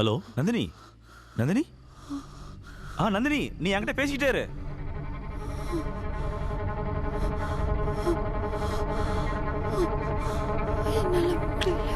Hello Nandini. Nandini, Nandini, நீ என்கிட்ட பேசிக்கிட்டே இரு. என்னால முடியல.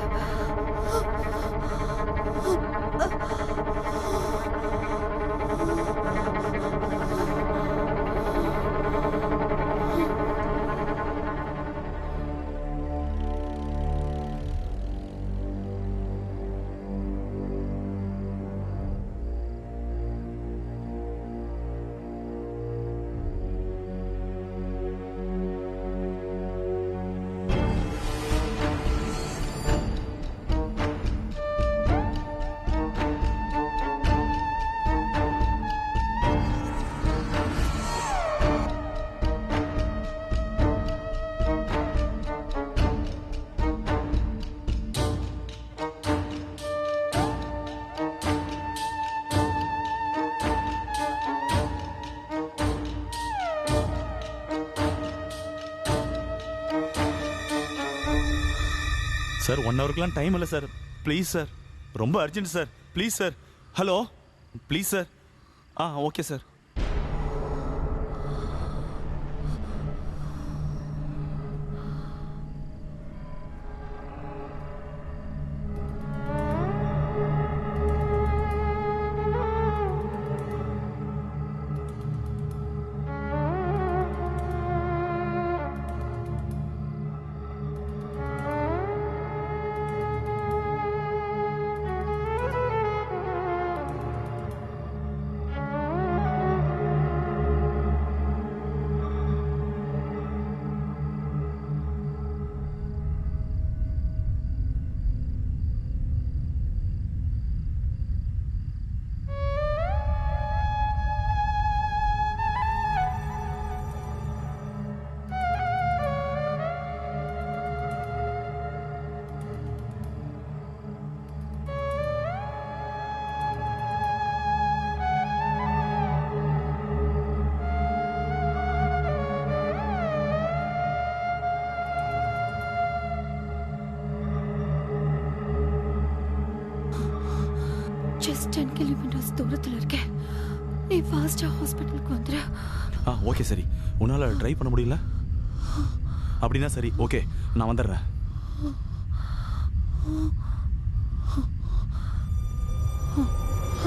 சார் 1 ஹவருக்குலாம் டைம் இல்லை சார். ப்ளீஸ் சார், ரொம்ப urgent sir. Please sir. Hello please sir. Okay sir. Just 10 kilometres தூரத்தில் இருக்கேன். நீ ஃபாஸ்டா ஹாஸ்பிட்டலுக்கு வந்துரு. ஓகே சரி. உன்னால ட்ரை பண்ண முடியல அப்படின்னா சரி, ஓகே, நான் வந்துடுறேன்.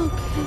ஓகே.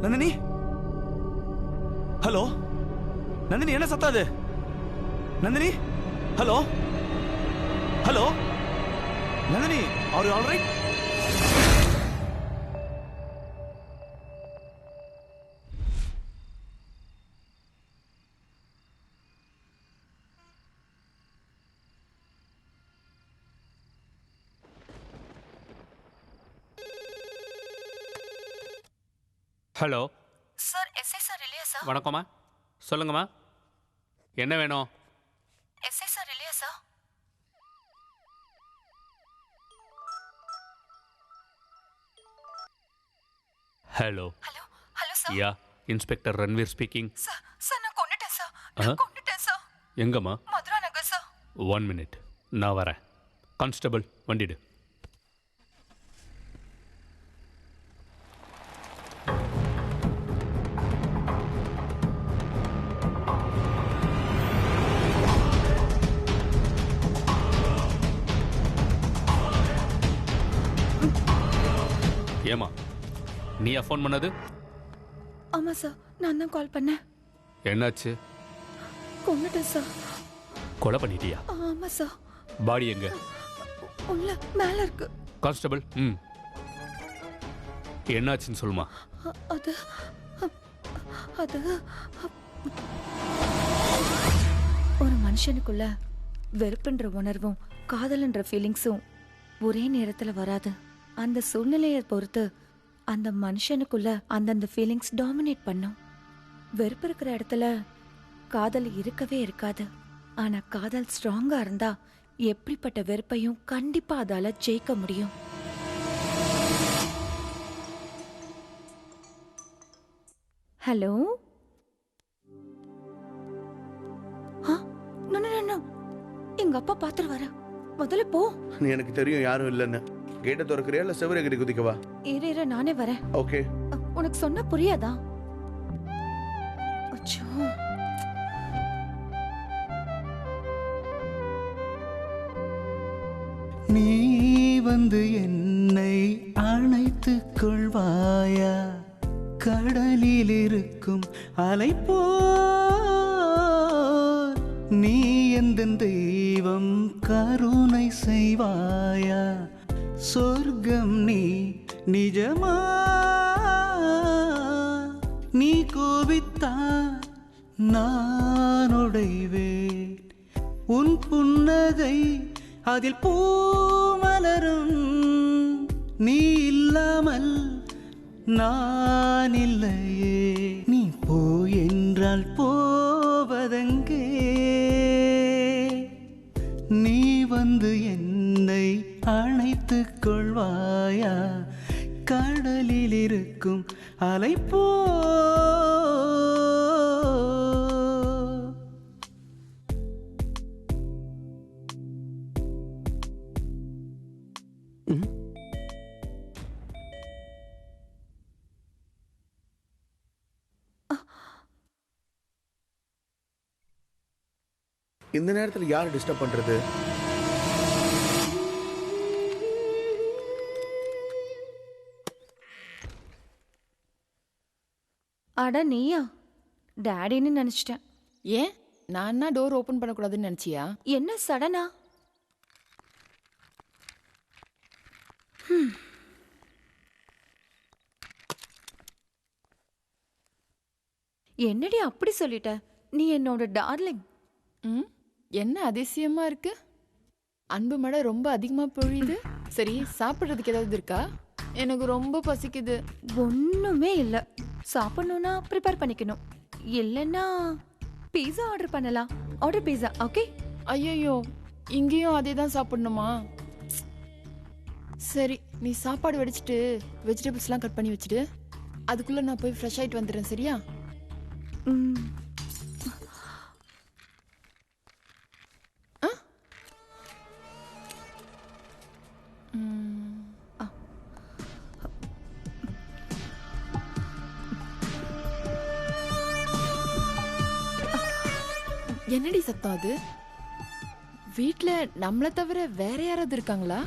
நந்தினி, ஹலோ நந்தினி, என்ன சத்தாது? Nandini, hello hello Nandini, are you all right? Hello sir, SI sir இல்லையா சார்? வணக்கம்மா, சொல்லுங்கம்மா, என்ன வேணும்? எஸ்ஐ சார் இல்லையா சார்? Hello hello hello sir. Yeah, inspector Ranveer speaking. Sir நான் கொன்னுட்டேன் சார். நான் கொன்னுட்டேன் சார். எங்கம்மா? மதுரா நகர் சார். 1 மினிட், நான் வரேன். கான்ஸ்டபிள், வண்டிடு. ஏமா, நீயா ஃபோன் பண்ணது? ஆமா சார், நான் தான் கால் பண்ணேன். என்னாச்சு? கொன்னுட்டேன் சார். கொலை பண்ணிட்டியா? ஆமா சார். பாடி எங்க? உள்ள மேல இருக்கு. கான்ஸ்டபிள், என்னாச்சுன்னு சொல்லுமா. அது அது ஒரு மனுஷனுக்குள்ள வெறுப்புன்ற உணர்வும் காதல்ன்ற ஃபீலிங்ஸும் ஒரே நேரத்துல வராது. அந்த சூழ்நிலையை பொறுத்து அந்த மனுஷனுக்குள்ள அந்தந்த ஃபீலிங்ஸ் டாமினேட் பண்ணும். வெறுப்பு இருக்கிற இடத்துல காதல் இருக்கவே இருக்காது. ஆனா காதல் ஸ்ட்ராங்கா இருந்தா எப்படிப்பட்ட வெறுப்பையும் கண்டிப்பா அதால ஜெயிக்க முடியும். ஹலோ, எங்க அப்பா பாத்துட்டு வர, முதல்ல போ. நீ எனக்கு தெரியும் யாரும் இல்லைன்னு. கேட்ட திறக்கிறியா இல்ல செவரே கட்டி குதிக்கவா? இரு நானே வரேன். ஓகே. உனக்கு சொன்னா புரியாதா? அச்சோ, நீ வந்து என்னை அணைத்துக் கொள்வாயா? கடலில் இருக்கும் அலை போல் நீ எந்த தெய்வம் கருணை செய்வாயா? சொர்க்கம் நீ நிஜமா? நீ கோபித்தா நான் உடைவேன். உன் புன்னகை அதில் பூமலரும். நீ இல்லாமல் நான் இல்லையே. நீ போ என்றால் போவதெங்கே? நீ வந்து என்னை அணைத்துக் கொள்வாயா? கடலில் இருக்கும் அலை போ. இந்த நேரத்துல யார் டிஸ்டர்ப் பண்றது? அட நீயா? டாடின்னு நினைச்சிட்டேன். ஏன் நான் டோர் ஓபன் பண்ணக்கூடாதுன்னு நினைச்சியா? என்ன சடனா? என்னடி அப்படி சொல்லிட்ட? நீ என்னோட டார்லிங். ம், என்ன அதிசயமா இருக்கு. அன்பு மழை ரொம்ப அதிகமா பொழியுது. சரி, சாப்பிட்றதுக்கு ஏதாவது இருக்கா? எனக்கு ரொம்ப பசிக்குது. ஒண்ணுமே இல்ல. சாப்பிடணும்னா ப்ரிப்பேர் பண்ணிக்கணும். இல்லைன்னா பீஸா ஆர்டர் பண்ணலாம். ஆர்டர் பீஸா, ஓகே? ஐயோ, இங்கேயும் அதே தான் சாப்பிடணுமா? சரி, நீ சாப்பாடு வடிச்சிட்டு வெஜிடபிள்ஸ்லாம் கட் பண்ணி வச்சுட்டு அதுக்குள்ள நான் போய் ஃப்ரெஷ் ஆயிட்டு வந்துடுறேன். சரியா? ம். என்னடி சத்தம் அது? வீட்ல நம்மள தவிர வேற யாராவது இருக்காங்களா?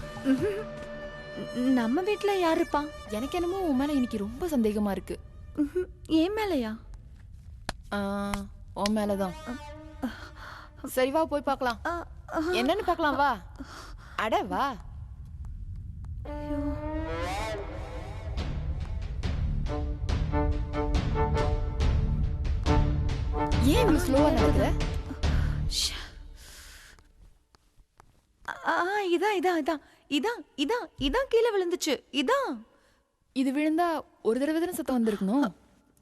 நம்ம வீட்ல யார் இருப்பா? எனக்கு என்னமோ உன் மேல இன்னைக்கு ரொம்ப சந்தேகமா இருக்கு. ஏன் மேலையா? உன் மேலதான். சரி வா, போய் பார்க்கலாம். என்னன்னு பார்க்கலாம், வா. அட வா. ஏன் இவ்வளவு ஸ்லோவா நடக்குற? இதான் கீழே விழுந்துச்சு. இது விழுந்தா ஒரு தடவை தானே சத்தம் வந்திருக்கணும்.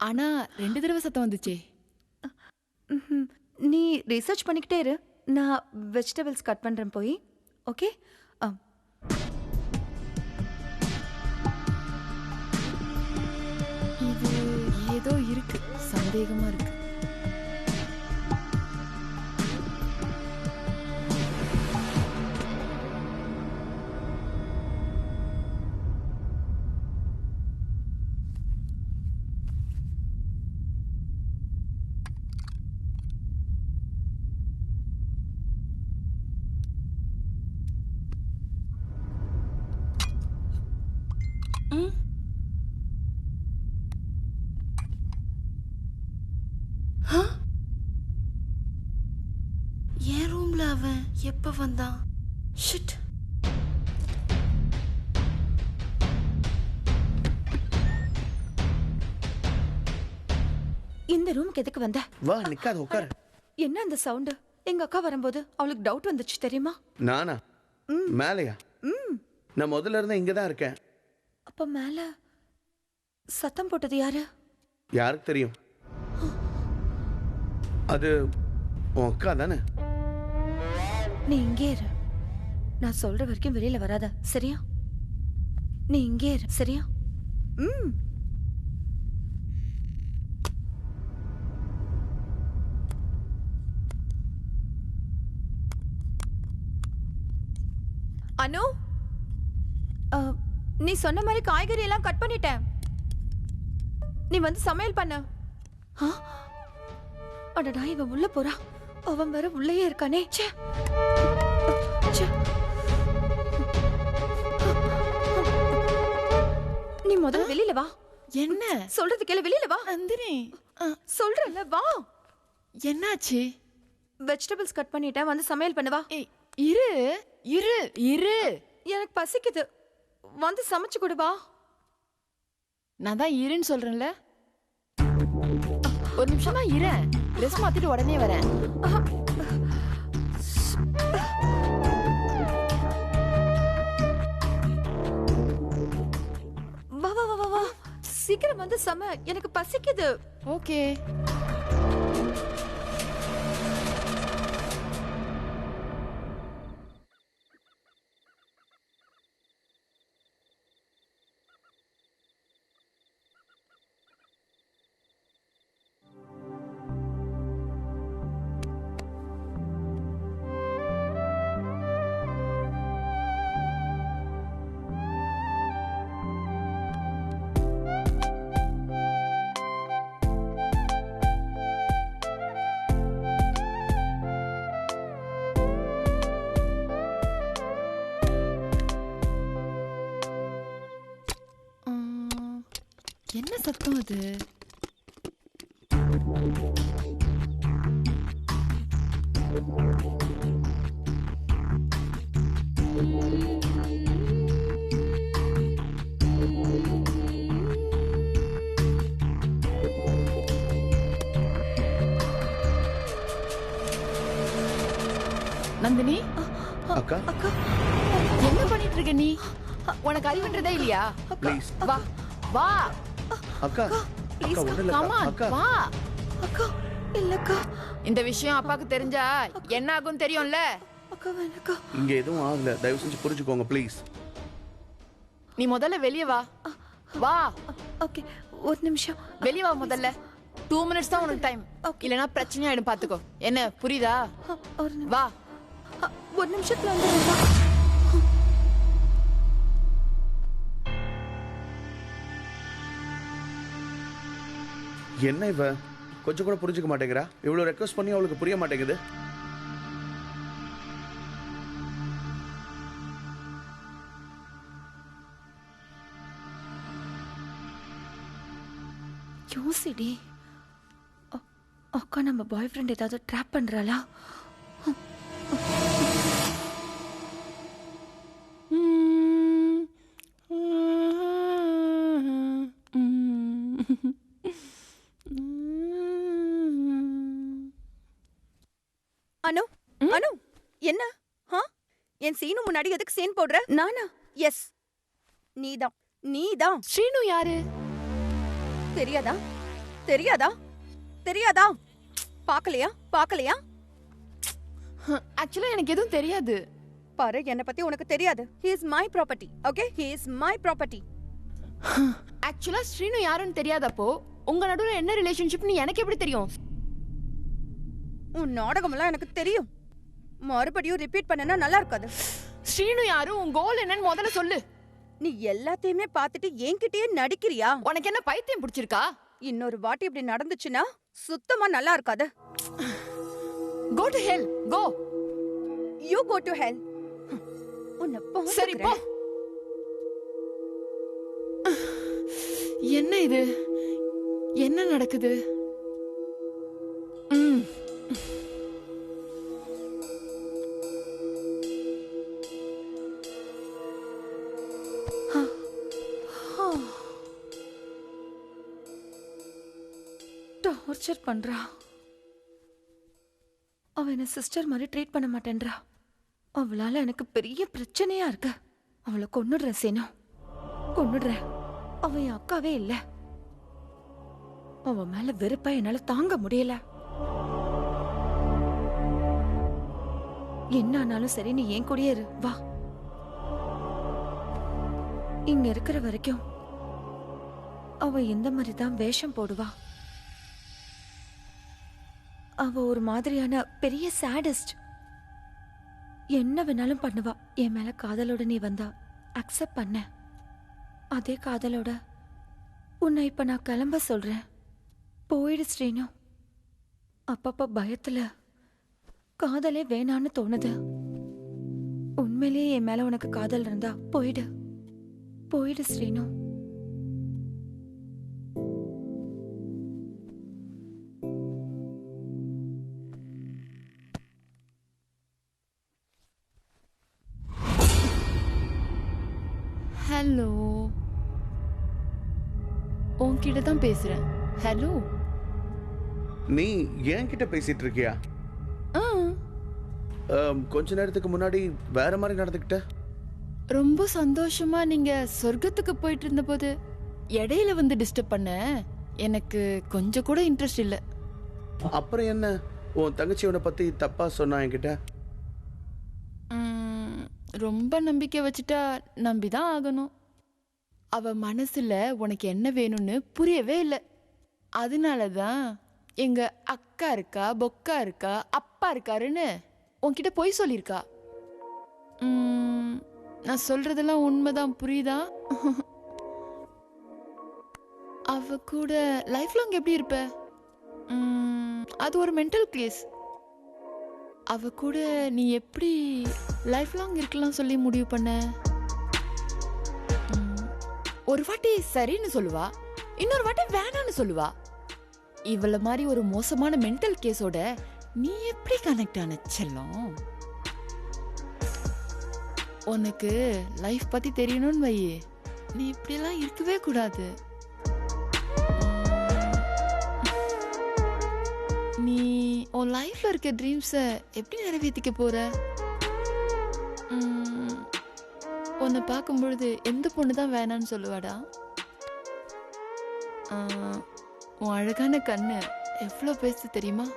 ஆனா 2 தடவை சத்தம் வந்துச்சே. நீ ரிசர்ச் பண்ணிக்கிட்டே இரு. நான் வெஜிடபிள்ஸ் கட் பண்றேன் போய். ஓகே? இது ஏதோ இருக்கு, சந்தேகமா இருக்கு. என் ரூம்ல அவன் எப்ப வந்தான்? ஷிட். இந்த ரூமுக்கு எதுக்கு வந்த? வா நிக்காத உட்காரு. என்ன அந்த சவுண்டு? எங்க அக்கா வரும்போது அவளுக்கு டவுட் வந்துச்சு தெரியுமா? நானா? மேலையா? நான் முதல்ல இருந்தே இங்க தான் இருக்கேன். அப்ப மேல சத்தம் போட்டது யாரு? யாருக்கு தெரியும்? அது உன் அக்கா தானே? நீ இங்கே இரு. நான் சொல்ற வரைக்கும் வெளியில வராத, சரியா? நீ இங்கே இரு, சரியா? அனு, நீ சொன்ன மாதிரி காய்கறி எல்லாம் கட் பண்ணிட்டேன். நீ வந்து சமையல் பண்ண. அடடா, இவன் உள்ள போறா. அவன் வேற உள்ளேயே இருக்கானே. ச்சே. ச்சே. நீ முதல்ல வெளியில வா. என்ன சொல்றது கேளு, வெளியில வா. நந்தினி, சொல்றல வா. என்னாச்சு? வெஜிடபிள்ஸ் கட் பண்ணிட்டேன், வந்து சமையல் பண்ண வா. ஏய், இரு இரு இரு. எனக்கு பசிக்குது, வந்து சமைச்சு கொடு வா. நான் தான் இருன்னு சொல்றேன்ல. ஒரு நிமிஷமா இரு. ட்ரெஸ் மாத்திட்டு உடனே வரேன். வா வா வா வா வா. சீக்கிரம் வந்து சம, எனக்கு பசிக்குது. ஓகே. என்ன சத்தம் அது? நந்தினி, அக்கா அக்கா, என்ன பண்ணிட்டு இருக்க நீ? உனக்கு அறிவுன்றதே இல்லையா? ப்ளீஸ். வா வா. அக்கா அக்கா ஒண்ணு இல்ல Come on, அக்கா. வா. அக்கா இல்லக்கா. இந்த விஷயம் அப்பாக்கு தெரிஞ்சா என்ன ஆகும் தெரியும்ல? அக்கா வேணக்கா. இங்க எதுவும் ஆகல, தயவு செஞ்சு புரிஞ்சுக்கோங்க ப்ளீஸ். நீ முதல்ல வெளியே வா. வா, ஓகே, ஒரு நிமிஷம். வெளியே வா முதல்ல. 2 minutes தான் உனக்கு டைம். இல்லனா பிரச்சனை ஆயிடும், பாத்துக்கோ. என்ன புரியுதா? ஒரு நிமிஷம். வா. ஒரு நிமிஷத்துல வந்துடுறேன்க்கா. என்ன இவ கொஞ்சம் கூட புரிஞ்சுக்க மாட்டேங்கிறா? இவ்வளவு ரெக்வஸ்ட் பண்ணி அவளுக்கு புரிய மாட்டேங்குது. யோசிடி. அக்கா நம்ம பாய் ஃப்ரெண்ட் ஏதாவது ட்ராப் பண்றாளா? அனு, அனு, என்ன? என் சீனு முன்னாடி எதுக்கு சீன் போடுற? நானா? எஸ், நீதான் நீதான். ஸ்ரீனு யாரு? தெரியாதா? தெரியாதா? தெரியாதா? பார்க்கலையா? பார்க்கலையா? ஆக்சுவலா எனக்கு எதுவும் தெரியாது. பாரு, என்ன பத்தி உனக்கு தெரியாது. He is my property. Okay? He is my property. ஆக்சுவலா ஸ்ரீனு யாருன்னு தெரியாதப்போ உங்க நடுவுல என்ன ரிலேஷன்ஷிப்னு எனக்கு எப்படி தெரியும்? உன் நாடகமெல்லாம் எனக்கு தெரியும். மறுபடியும் ரிப்பீட் பண்ணனா நல்லா இருக்காது. ஸ்ரீனு யாரு, உன் கோல் என்னன்னு முதல்ல சொல்லு. நீ எல்லாத்தையுமே பார்த்துட்டு என்கிட்டயே நடிக்கிறியா? உனக்கு என்ன பைத்தியம் பிடிச்சிருக்கா? இன்னொரு வாட்டி இப்படி நடந்துச்சுன்னா சுத்தமா நல்லா இருக்காது. Go to hell. Go. You go to hell. உன்னை சரி போ. பாத்துக்கிறேன். என்ன இது? என்ன நடக்குது? டார்ச்சர் பண்றா. அவ என்ன சிஸ்டர் மாதிரி ட்ரீட் பண்ண மாட்டேன்றா. அவளால எனக்கு பெரிய பிரச்சனையா இருக்கு. அவளை கொன்னுடுறேன் சேனு, கொன்னுடுறேன். அவ என் அக்காவே இல்ல. அவ மேல வெறுப்பா என்னால தாங்க முடியல. என்ன ஆனாலும் சரி, நீ என் கூடயே இரு, வா. இங்க இருக்கிற வரைக்கும் அவ இந்த மாதிரி தான் வேஷம் போடுவா. அவ ஒரு மாதிரியான பெரிய சாடிஸ்ட். என்ன வேணாலும் பண்ணுவா. என் மேல காதலோட நீ வந்தா அக்செப்ட் பண்ண. அதே காதலோட உன்னை இப்ப நான் கிளம்ப சொல்றேன். போயிடு ஸ்ரீனு. அப்பப்ப பயத்துல காதலே வேணான்னு தோணுது. உண்மையிலேயே என் மேல உனக்கு காதல் இருந்தா போயிடு, போயிடு ஸ்ரீனு. ஹலோ, உன்கிட்ட தான் பேசுறேன். ஹலோ. நீ என்கிட்ட பேசிட்டு இருக்கியா? ஆ, கொஞ்ச நேரத்துக்கு முன்னாடி வேற மாதிரி நடந்துக்கிட்ட. ரொம்ப சந்தோஷமா நீங்க சொர்க்கத்துக்கு போயிட்டு இருந்தபோது இடையில வந்து டிஸ்டர்ப் பண்ண எனக்கு கொஞ்சம் கூட இன்ட்ரெஸ்ட் இல்ல. அப்புறம் என்ன, உன் தங்கச்சி உன்னை பத்தி தப்பா சொன்னா என்கிட்ட? ரொம்ப நம்பிக்கை வச்சுட்டா நம்பிதான் ஆகணும். அவ மனசுல உனக்கு என்ன வேணும்னு புரியவே இல்லை. அதனாலதான் எங்க அக்கா இருக்கா, பொக்கா இருக்கா, அப்பா இருக்காருன்னு உன்கிட்ட போய் சொல்லியிருக்கா. நான் சொல்றதெல்லாம் உண்மைதான், புரியுதா? அவ கூட லைஃப் லாங் எப்படி இருப்ப? அது ஒரு மென்டல் கேஸ். அவ கூட நீ எப்படி லைஃப் லாங் இருக்கலாம் சொல்லி முடிவு பண்ண? ஒரு வாட்டி சரின்னு சொல்லுவா, இன்னொரு வாட்டி வேணான்னு சொல்லுவா. இவள மாதிரி ஒரு மோசமான மென்டல் கேஸோட நீ எப்படி கனெக்ட் ஆன செல்லம்? உனக்கு லைஃப் பத்தி தெரியணும்னு வை, நீ இப்படியெல்லாம் இருக்கவே கூடாது. நீ உன் லைஃப்ல இருக்க ட்ரீம்ஸை எப்படி நிறைவேற்றிக்க போற? உன்னை பார்க்கும்பொழுது எந்த பொண்ணு தான் வேணான்னு சொல்லுவாடா? உன் அழகான கண்ணு எவ்வளோ பேசு தெரியுமா?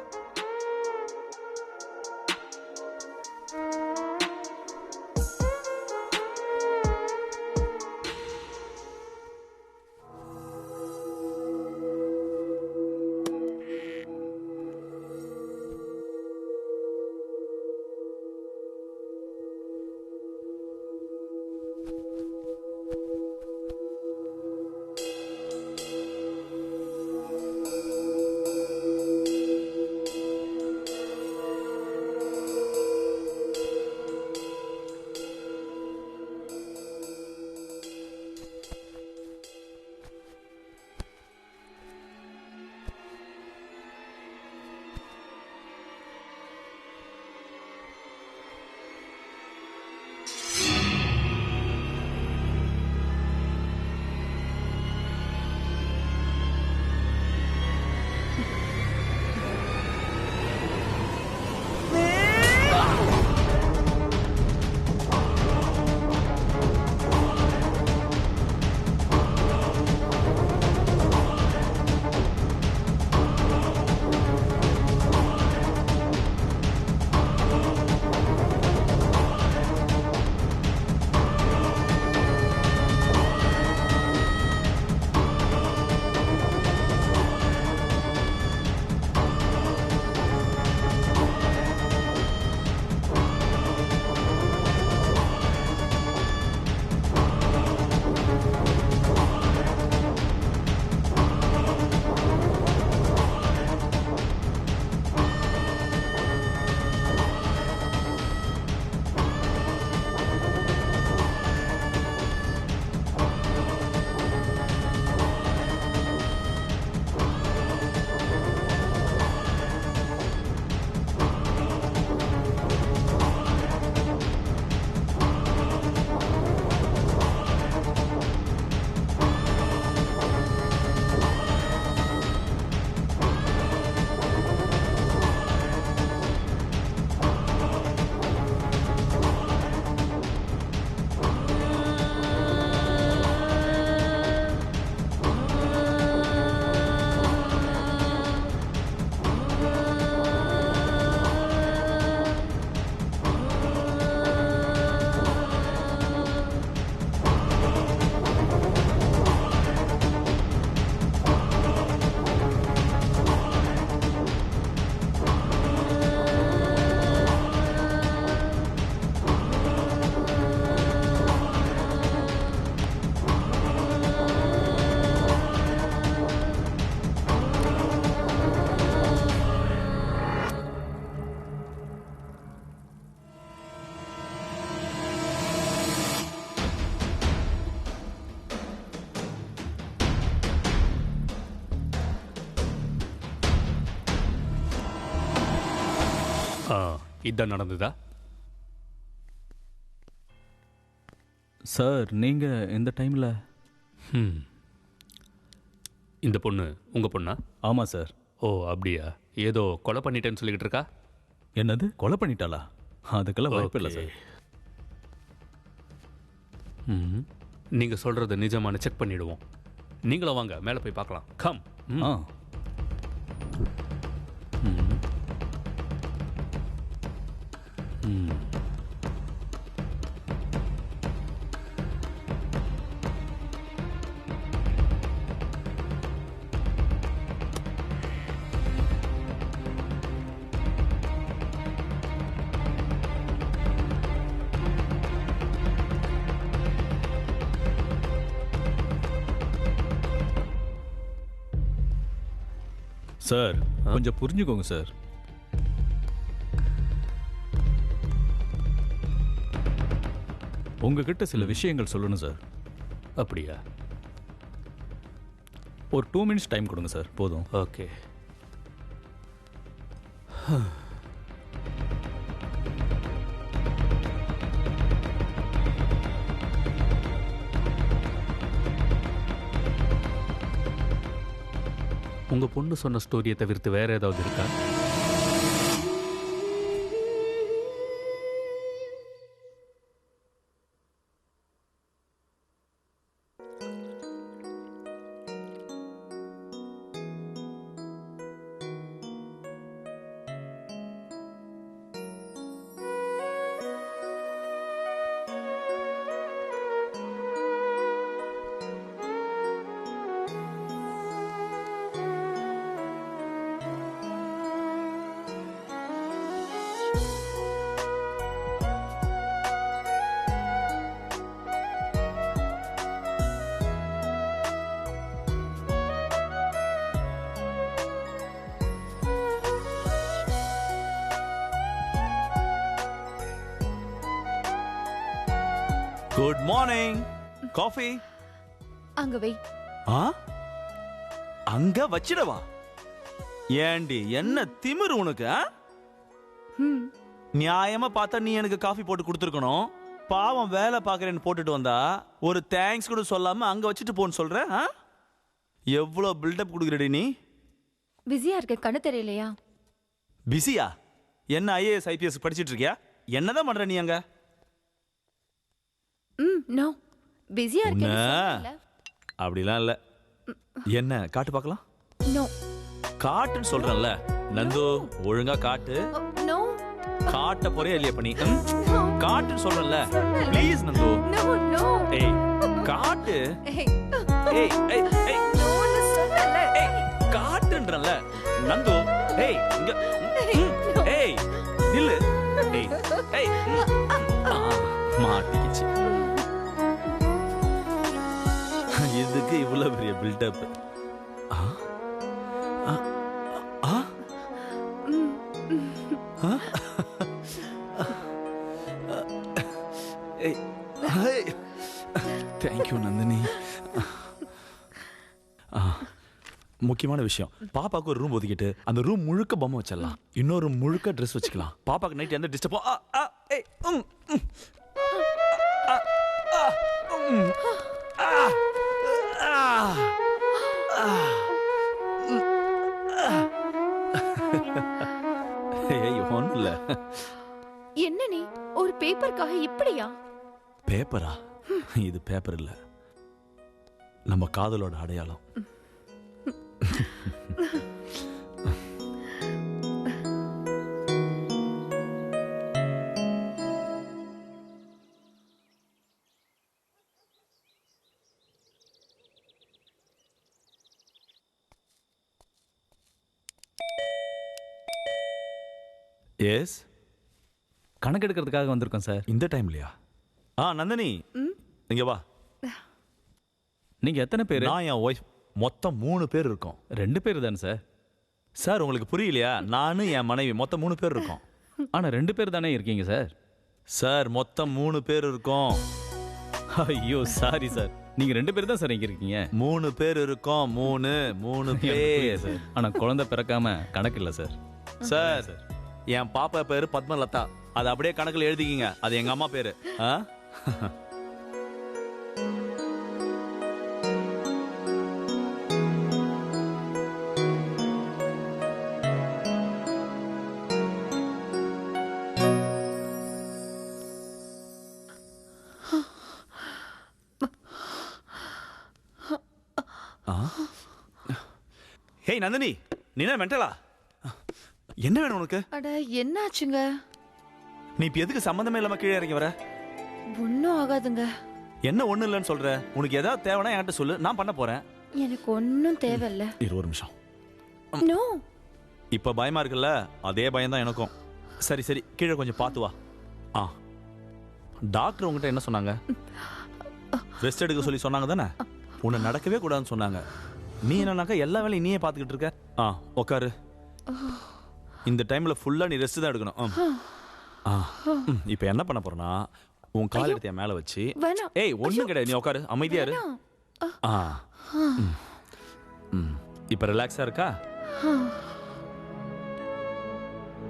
இதான் நடந்ததா? சார் நீங்க இந்த டைம்ல? இந்த பொண்ணு உங்க பொண்ணா? ஆமா சார். ஓ அப்படியா? ஏதோ கொலை பண்ணிட்டேன்னு சொல்லிக்கிட்டு இருக்கா? என்னது, கொலை பண்ணிட்டாளா? அதுக்கெல்லாம் வாய்ப்பு இல்லை சார். நீங்க சொல்றது நிஜமான செக் பண்ணிடுவோம். நீங்களும் வாங்க, மேலே போய் பார்க்கலாம். கம். ஆ சார் கொஞ்சம் புரிஞ்சுக்கோங்க சார். உங்ககிட்ட சில விஷயங்கள் சொல்லணும் சார். அப்படியா? ஒரு 2 மினிட்ஸ் டைம் கொடுங்க சார், போதும். ஓகே. உங்க பொண்ணு சொன்ன ஸ்டோரியை தவிர்த்து வேற ஏதாவது இருக்கா? Good morning. காஃபி அங்க வை. ஆ அங்க வச்சிடவா? ஏண்டி என்ன திமிரு உனக்கு? நியாயமா பார்த்தா நீ எனக்கு காஃபி போட்டு கொடுத்துருக்கணும். பாவம் வேலை பார்க்கறேன்னு போட்டுட்டு வந்தா ஒரு தேங்க்ஸ் கூட சொல்லாம அங்க வச்சுட்டு போன்னு சொல்ற. எவ்வளவு பில்டப் கொடுக்குறடி நீ? பிஸியா இருக்க, கண்ணு தெரியலையா? பிஸியா? என்ன ஐஏஎஸ் ஐபிஎஸ் படிச்சிட்டு இருக்கியா? என்னதான் பண்ற நீ அங்க? நோ, பிஸியா இருக்கேன்னு சொல்லல. அப்படிலாம் இல்ல. என்ன காட்டு பார்க்கலாம்? நோ. காட்டுன்னு சொல்றேன்ல நந்து, ஒழுங்கா காட்டு. நோ. காட்ட போறே இல்லையா பண்ணி? காட்டுன்னு சொல்றேன்ல, ப்ளீஸ் நந்து. No no. ஏய் காட்டு. ஏய் ஏய் ஏய் ஏய் நோன்னு சொல்லல. ஏய் காட்டுன்றேன்ல நந்து. ஏய் இங்க. ஏய் நில்லு. ஏய் ஏய் மாட்டிக்கிச்சு. இதுக்கு இவ்வளவு பெரிய பில்டப்? தேங்க்யூ நந்தினி. முக்கியமான விஷயம், பாப்பாக்கு ஒரு ரூம் ஒதுக்கிட்டு அந்த ரூம் முழுக்க பொம்மை வச்சிடலாம், இன்னொரு முழுக்க ட்ரெஸ் வச்சுக்கலாம். பாப்பாக்கு நைட் எந்த டிஸ்டர்போ ஒன்றும் என்ன நீ ஒரு பேப்பருக்காக இப்படியா? பேப்பரா? இது பேப்பர் இல்ல, நம்ம காதலோட அடையாளம். எஸ், கணக்கு எடுக்கிறதுக்காக வந்திருக்கோம் சார். இந்த டைம்லையா? நந்தினி இங்க வா. நீங்க எத்தனை பேர்? நான் என் ஒய்ஃப் மொத்தம் 3 பேர் இருக்கோம். 2 பேர் தானே சார்? சார் உங்களுக்கு புரியலையா? நானும் என் மனைவி மொத்தம் 3 பேர் இருக்கோம். ஆனா 2 பேர் தானே இருக்கீங்க சார்? சார் மொத்தம் 3 பேர் இருக்கோம். ஐயோ சாரி சார், நீங்க 2 பேர் தான் சார் இங்க இருக்கீங்க. 3 பேர் இருக்கோம். 3 பேர் சார். ஆனா குழந்தை பிறக்காம கணக்கு இல்ல சார். சார் என் பாப்பா பேரு பத்மலதா. அது அப்படியே கணக்குல எழுதிக்கிங்க. அது எங்க அம்மா பேரு. ஆ? ஹேய் நந்தினி, நீ என்ன மென்டலா? என்ன வேணும் உனக்கு? அட என்ன ஆச்சுங்க? நீ இப்ப எதுக்கு சம்பந்தமே இல்லாம கீழே இறங்கி வர? ஒன்றும் ஆகாதுங்க. என்ன ஒண்ணு இல்லைன்னு சொல்ற? உனக்கு ஏதாவது தேவைன்னா என்கிட்ட சொல்லு, நான் பண்ண போறேன். எனக்கு ஒன்றும் தேவையில்ல. இரு ஒரு நிமிஷம். நோ. இப்ப பயமா இருக்குல்ல? அதே பயம்தான் எனக்கும். சரி சரி, கீழே கொஞ்சம் பார்த்து வா. ஆ, டாக்டர் உங்ககிட்ட என்ன சொன்னாங்க? ரெஸ்ட் எடுக்க சொல்லி சொன்னாங்க தானே? உன்னை நடக்கவே கூடாதுன்னு சொன்னாங்க. நீ என்னன்னாக்கா எல்லா வேலையும் நீயே பார்த்துக்கிட்டு இருக்க. ஆ, உட்காரு. இந்த டைம்ல ஃபுல்லா நீ ரெஸ்ட் தான் எடுக்கணும். இப்போ என்ன பண்ண போறேன்னா, உன் கால் எடுத்து என் மேல வச்சு, வேணாம். ஏய் ஒண்ணும் கிடையாது, நீ உட்காரு, அமைதியா இரு. ஆ, இப்போ ரிலாக்ஸா இருக்கா?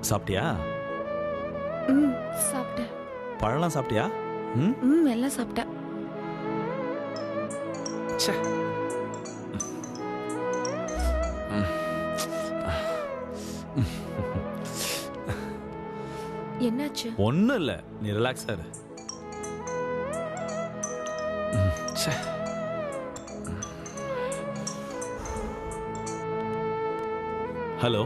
சாப்பிட்டியா? சாப்பிட்டேன். பழம்லாம் சாப்பிட்டியா? எல்லாம் சாப்பிட்டேன். ச்சே. என்னாச்சு? ஒன்றும் இல்லை, நீ ரிலாக்ஸா இரு. ச்சே. ஹலோ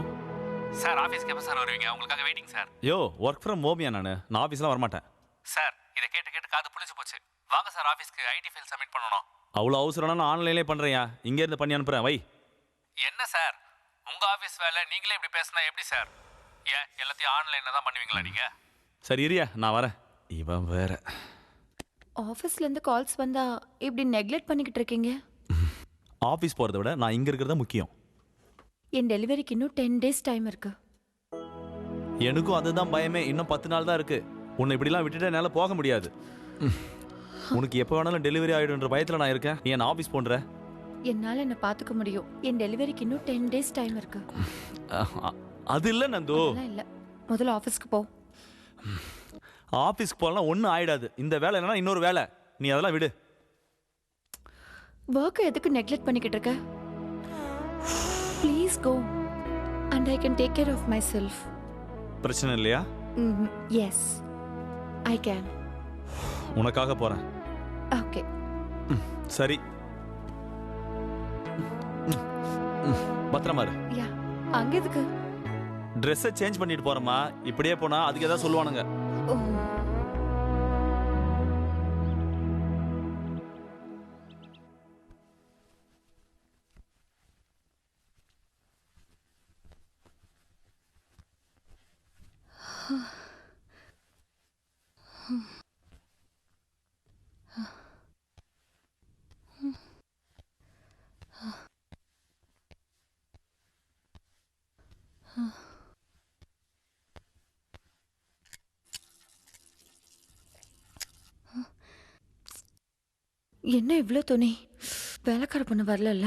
சார், ஆஃபீஸ்க்கு எப்போ சார் வருவீங்க? உங்களுக்காக waiting sir. Yo, work from ஹோமியா? நான் ஆஃபீஸ்லாம் வரமாட்டேன் சார், இதை கேட்டு கேட்டு காது புளிச்சு போச்சு. வாங்க சார், ஆஃபீஸ்க்கு ஐடி ஃபைல் சப்மிட் பண்ணணும். அவ்வளோ அவசரம்னா நான் ஆன்லைன்லேயே பண்ணுறேன். இங்கேருந்து பண்ணி அனுப்புகிறேன், வை. என்ன சார், உங்கள் ஆஃபீஸ் வேலை நீங்களே இப்படி பேசினா எப்படி சார்? ஏன் எல்லாத்தையும் ஆன்லைனில் தான் பண்ணுவீங்களா நீங்கள்? சரி இரியா, நான் வரேன். இவன் வேற. ஆஃபீஸ்ல இருந்து கால்ஸ் வந்தா இப்படி நெக்லெக்ட் பண்ணிக்கிட்டு இருக்கீங்க. ஆஃபீஸ் போகிறத விட நான் இங்கே இருக்கிறது முக்கியம். என் டெலிவரிக்கு இன்னும் 10 days டைம் இருக்கு. எனக்கும் அதுதான் பயமே. இன்னும் 10 நாள் தான் இருக்கு. உன்னை இப்படிலாம் விட்டுட்டு என்னால் போக முடியாது. உனக்கு எப்போ வேணாலும் டெலிவரி ஆகிடுன்ற பயத்தில் நான் இருக்கேன். நீ என்ன ஆஃபீஸ் போன்ற? என்னால என்ன பாத்துக்க முடியும். என் டெலிவரிக்கு இன்னும் 10 days டைம் இருக்கு. அது இல்லை நந்து. அதெல்லாம் இல்ல. முதல்ல ஆஃபீஸ்க்கு போ. ஆஃபீஸ்க்கு போகலாம் ஒன்றும் ஆயிடாது. இந்த வேலை என்னன்னா இன்னொரு வேலை. நீ அதெல்லாம் விடு. ஒர்க்கை எதுக்கு நெக்லெக்ட் பண்ணிக்கிட்டு இருக்க? Please go and I can take care of myself. பிரச்சனை இல்லையா? Yes, I can. உனக்காக போகிறேன். ஓகே. சரி, பத்திரமா இரு. யா, அங்க எதுக்கு? ட்ரெஸ்ஸை சேஞ்ச் பண்ணிட்டு போறேம்மா. இப்படியே போனா அதுக்கு ஏதாவது சொல்லுவானுங்க. ஓ, என்ன இவ்ளோ துணி? வேலைக்கார பொண்ணு வரலல்ல?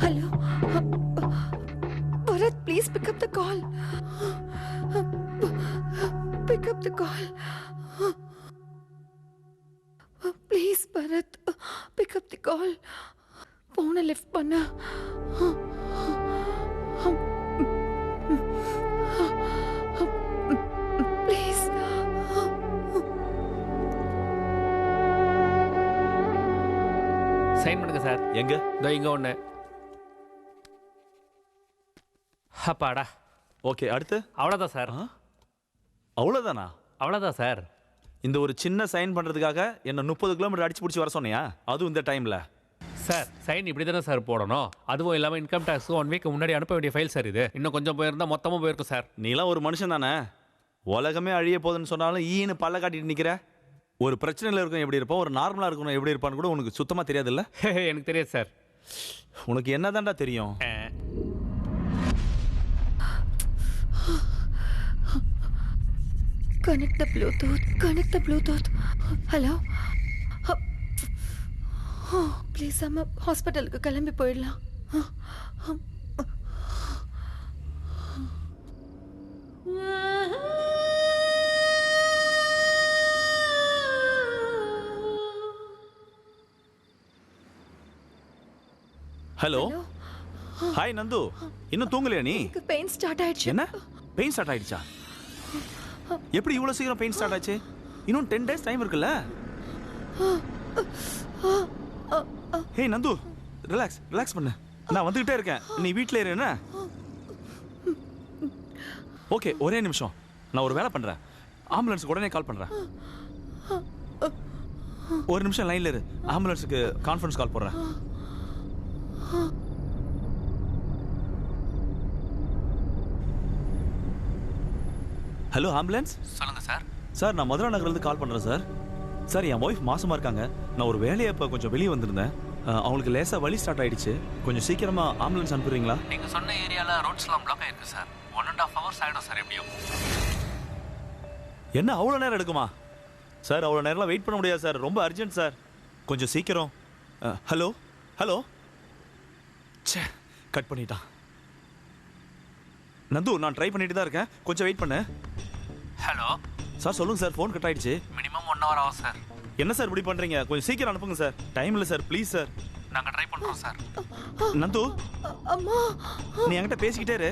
Hello? Bharat, please pick up the call. Pick up the call. Please, Bharat, pick up the call. Phone lift பண்ண. சைன் பண்ணுங்க சார். எங்க? இதோ இங்கே ஒன்று. அப்பாடா. ஓகே, அடுத்து? அவ்வளோதான் சார். அவ்வளோதானா? அவ்வளோதான் சார். இந்த ஒரு சின்ன சைன் பண்ணுறதுக்காக என்ன 30 கிலோமீட்டர் அடிச்சு பிடிச்சி வர சொன்னியா? அதுவும் இந்த டைமில்? சார் சைன் இப்படி தானே சார் போடணும். அதுவும் இல்லாமல் இன்கம் டேக்ஸ் 1 வீக் முன்னாடி அனுப்ப வேண்டிய ஃபைல் சார் இது. இன்னும் கொஞ்சம் போயிருந்தால் மொத்தமாக போயிருக்கும் சார். நீலாம் ஒரு மனுஷன் தானே? உலகமே அழிய போகுதுன்னு சொன்னாலும் ஈன்னு பல்ல காட்டிட்டு நிற்கிற. ஒரு பிரச்சனையில் இருக்கும் எப்படி இருப்போம், ஒரு நார்மலாக இருக்கணும் எப்படி இருப்பான்னு கூட உனக்கு சுத்தமாக தெரியாதுல்ல? எனக்கு தெரியாது சார். உனக்கு என்னதான்டா தெரியும்? Connect the Bluetooth, connect the Bluetooth. Hello, please நம்ம ஹாஸ்பிட்டலுக்கு கிளம்பி போயிடலாம். Hello, hi Nandu. இன்னும் தூங்கலையா நீ? எனக்கு பெயின் ஸ்டார்ட் ஆயிடுச்சு. என்ன பெயின் ஸ்டார்ட் ஆயிடுச்சா? எப்படி இவ்வளோ சீக்கிரம் பெயின் ஸ்டார்ட் ஆச்சு? இன்னும் 10 days டைம் இருக்குல்ல? ஹே நந்து, ரிலாக்ஸ் ரிலாக்ஸ் பண்ணு. நான் வந்துகிட்டே இருக்கேன், நீ வீட்டில் இரு. என்ன? ஓகே, ஒரே நிமிஷம், நான் ஒரு வேலை பண்ணுறேன். ஆம்புலன்ஸுக்கு உடனே கால் பண்ணுறேன். ஒரு நிமிஷம் லைனில் இரு, ஆம்புலன்ஸுக்கு கான்ஃபரன்ஸ் கால் போடுறேன். Hello ambulance. சொல்லுங்கள் சார். சார், நான் மதுரா நகர்லேருந்து கால் பண்ணுறேன் சார். சார், என் ஒய்ஃப் மாசமாக இருக்காங்க. நான் ஒரு வேலையை இப்போ கொஞ்சம் வெளியே வந்திருந்தேன். அவங்களுக்கு லேசாக வலி ஸ்டார்ட் ஆயிடுச்சு. கொஞ்சம் சீக்கிரமாக ஆம்புலன்ஸ் அனுப்புறீங்களா? நீங்கள் சொன்ன ஏரியாவில் ரோட்ஸ்லாம் பிளாக் ஆயிருக்கு சார். 1.5 hours ஆகிடும் சார் எப்படியும். என்ன அவ்வளோ நேரம் எடுக்குமா? சார், அவ்வளோ நேரம்லாம் வெயிட் பண்ண முடியாது சார், ரொம்ப அர்ஜென்ட் சார், கொஞ்சம் சீக்கிரம். ஹலோ ஹலோ, சே கட் பண்ணிட்டான். நந்து, நான் ட்ரை பண்ணிட்டு தான் இருக்கேன், கொஞ்சம் வெயிட் பண்ணு. ஹலோ சார், சொல்லுங்கள் சார், ஃபோன் கட் ஆயிடுச்சு. மினிமம் 1 hour ஆகும் சார். என்ன சார் இப்படி பண்ணுறீங்க? கொஞ்சம் சீக்கிரம் அனுப்புங்க சார், டைம் இல்லை சார், ப்ளீஸ் சார். நாங்கள் ட்ரை பண்ணுறோம் சார். நந்து, அம்மா, நீ என்கிட்ட பேசிக்கிட்டே இரு.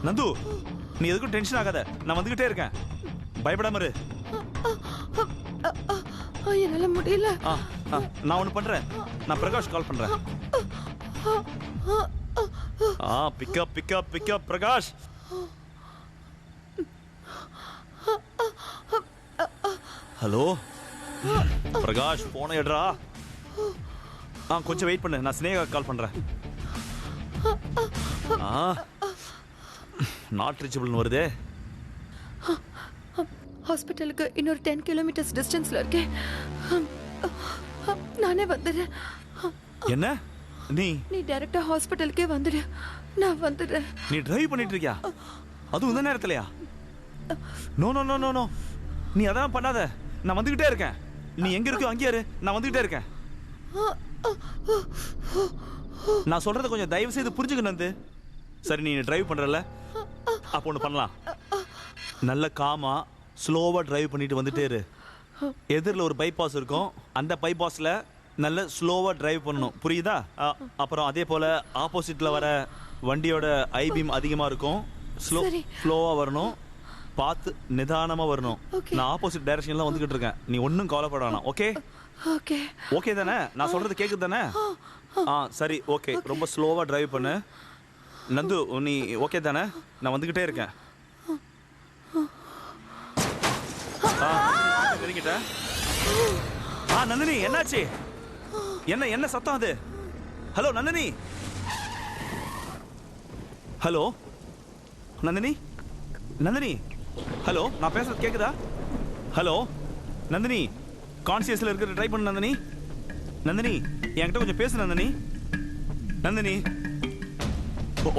நந்து, நீ எதுக்கும் டென்ஷன் ஆகாத, நான் வந்துகிட்டே இருக்கேன், பயப்படாம இரு. என்னால முடியல. நான் ஒன்று பண்றேன், நான் பிரகாஷ் கால் பண்றேன். Pick up pick up pick up Prakash. Hello Prakash, போன எடுறா. கொஞ்சம் வெயிட் பண்ணு, நான் ஸ்னேகா கால் பண்றேன். நாட் ரீச்சபிள்னு வருதே. ஹாஸ்பிட்டலுக்கு இன்னொரு 10 kilometers டிஸ்டன்ஸ்ல இருக்கேன். நானே வந்துடுறேன். என்ன நீ டைரக்டா ஹாஸ்பிட்டலுக்கே வந்துடு. நான் வந்துடுறேன். நீ டிரைவ் பண்ணிட்டு இருக்கியா? அதுவும் இந்த நேரத்துலயா? No no no no no, நீ அதெல்லாம் பண்ணாத, நான் வந்துகிட்டே இருக்கேன். நீ எங்க இருக்கோ அங்கேயே இரு, நான் வந்துகிட்டே இருக்கேன். நான் சொல்றத கொஞ்சம் தயவு செய்து புரிஞ்சுக்க நந்து. சரி, நீ டிரைவ் பண்றல, அப்போ ஒன்று பண்ணலாம். நல்ல காமா ஸ்லோவா டிரைவ் பண்ணிட்டு வந்துட்டே இரு. எதிரில் ஒரு பைபாஸ் இருக்கும், அந்த பைபாஸ்ல நல்ல ஸ்லோவா டிரைவ் பண்ணணும், புரியுதா? அப்புறம் அதே போல ஆப்போசிட்ல வர வண்டியோட ஐபீம் அதிகமா இருக்கும், ஸ்லோவா வரணும், பார்த்து நிதானமா வரணும். நான் ஆப்போசிட் டைரக்ஷன்ல வந்துகிட்டு இருக்கேன், நீ ஒன்றும் கவலைப்பட வேணாம். ஓகே ஓகே ஓகே தானே? நான் சொல்றது கேக்குது தானே? சரி, ஓகே. ரொம்ப ஸ்லோவா டிரைவ் பண்ணு நந்து. நீ ஓகே தானே? நான் வந்துகிட்டே இருக்கேன். நந்தினி, என்னாச்சு? என்ன என்ன சத்தம் அது? Hello Nandini, hello Nandini, Nandini, hello, நான் பேசுறது கேக்குதா? ஹலோ நந்தினி, கான்சியஸ்ல இருக்கிற ட்ரை பண்ணு நந்தினி. நந்தினி, என்கிட்ட கொஞ்சம் பேசு நந்தினி. நந்தினி,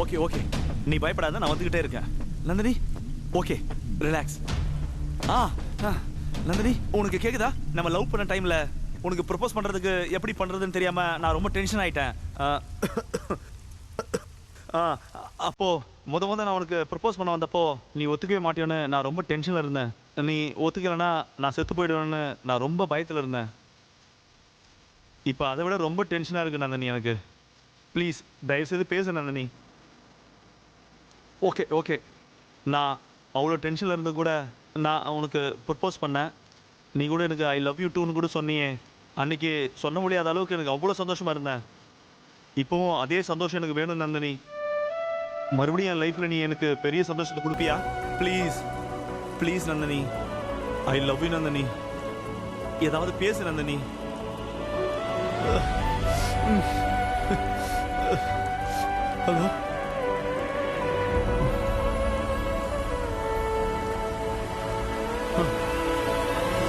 ஓகே ஓகே, நீ பயப்படாத, நான் வந்துகிட்டே இருக்கேன். Nandini, okay, relax. நந்தினி, உனக்கு கேக்குதா? நம்ம லவ் பண்ண டைம்ல உனக்கு ப்ரப்போஸ் பண்றதுக்கு எப்படி பண்றதுன்னு தெரியாம நான் ரொம்ப டென்ஷன் ஆயிட்டேன். அப்போ முத நான் உனக்கு ப்ரப்போஸ் பண்ண வந்தப்போ நீ ஒத்துக்கவே மாட்டியோன்னு நான் ரொம்ப டென்ஷன்ல இருந்தேன். நீ ஒத்துக்கலைன்னா நான் செத்து போயிடுவேன்னு நான் ரொம்ப பயத்துல இருந்தேன். இப்போ அதை விட ரொம்ப டென்ஷனா இருக்கு நந்தினி எனக்கு. ப்ளீஸ் தயவுசெய்து பேசு நந்தினி. ஓகே ஓகே, நான் அவ்வளோ டென்ஷனில் இருந்து கூட நான் உனக்கு ப்ரப்போஸ் பண்ணேன். நீ கூட எனக்கு ஐ லவ் யூ டூன்னு கூட சொன்னியே. அன்னைக்கு சொல்ல முடியாத அளவுக்கு எனக்கு அவ்வளோ சந்தோஷமா இருந்தேன். இப்போவும் அதே சந்தோஷம் எனக்கு வேணும் நந்தினி. மறுபடியும் என் லைஃப்ல நீ எனக்கு பெரிய சந்தோஷத்தை கொடுப்பியா? Please please Nandini, I love you Nandini. ஏதாவது பேசு Nandini. Hello,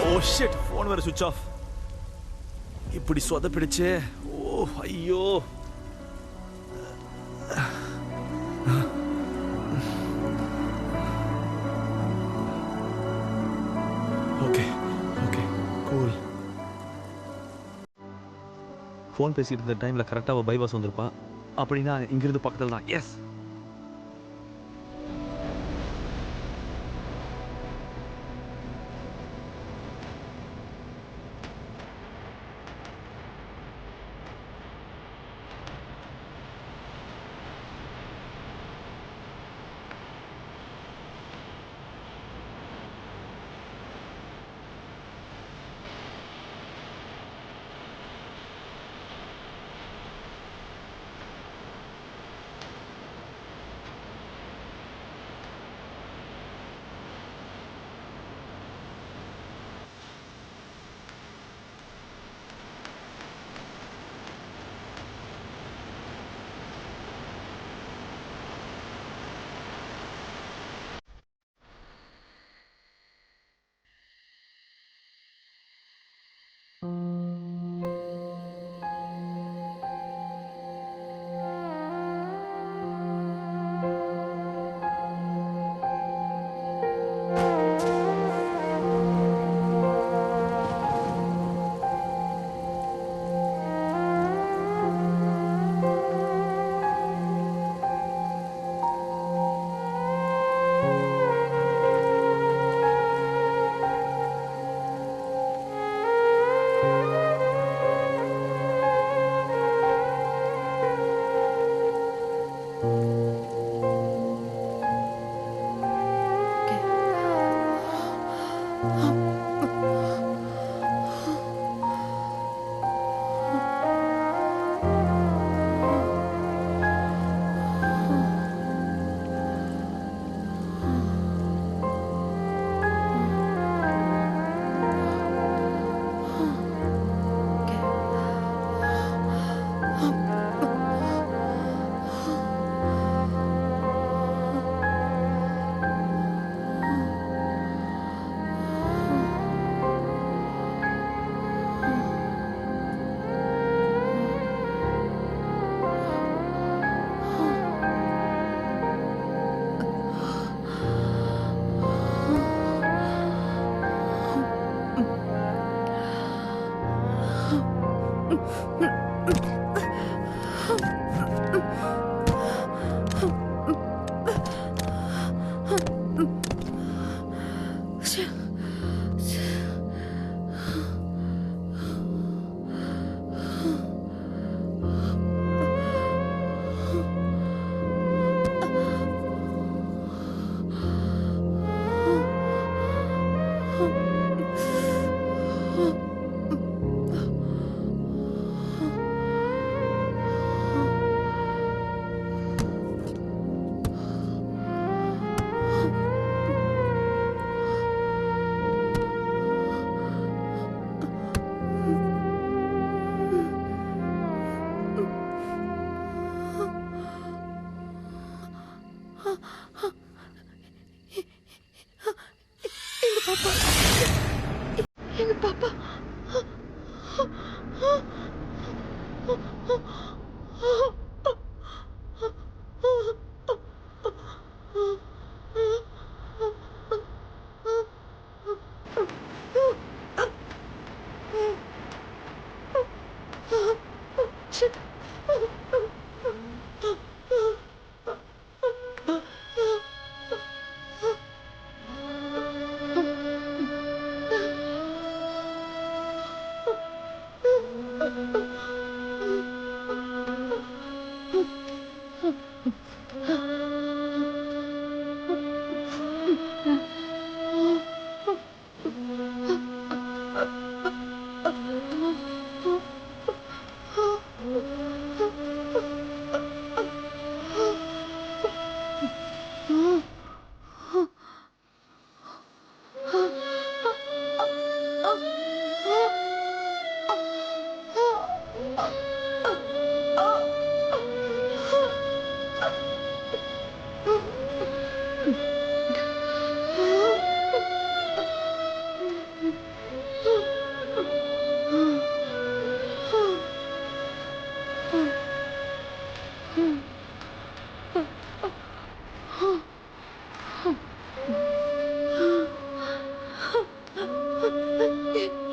oh shit, phone வேற சுவிட்ச் ஆஃப். இப்படி சொதப்பிடுச்சே. ஓ ஐயோ. Okay okay cool. ஃபோன் பேசிட்டு இருந்த டைமில் கரெக்டாக பைபாஸ் வந்திருப்பா. அப்படின்னா இங்கிருந்து பக்கத்தில் தான். எஸ்.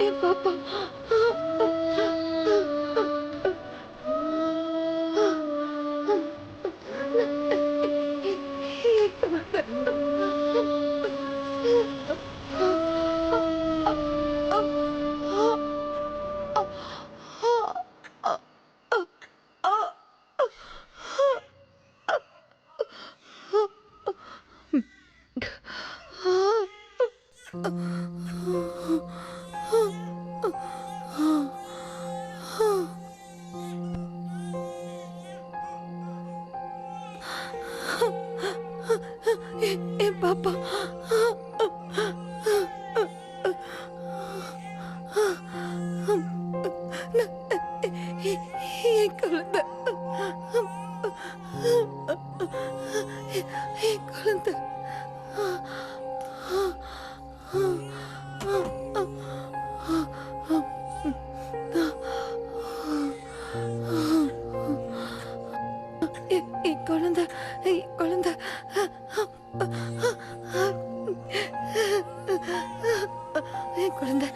என் பாப்பா என் பாப்பா என் குழந்தை என் குழந்தை என் குழந்தை என் குழந்தை என் குழந்தை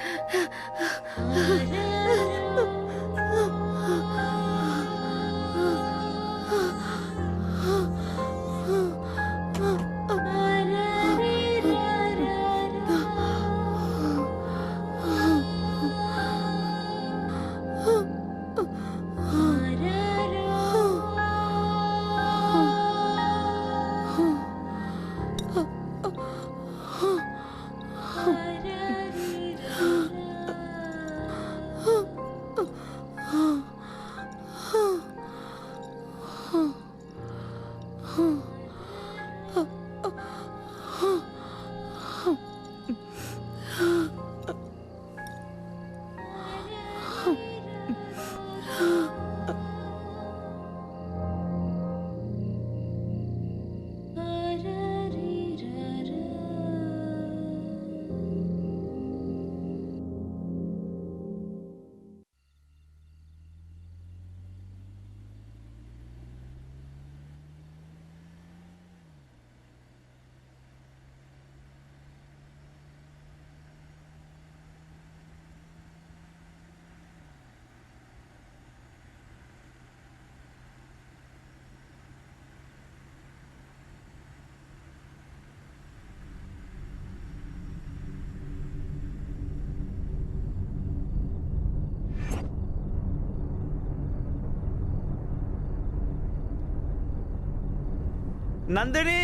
நந்தினி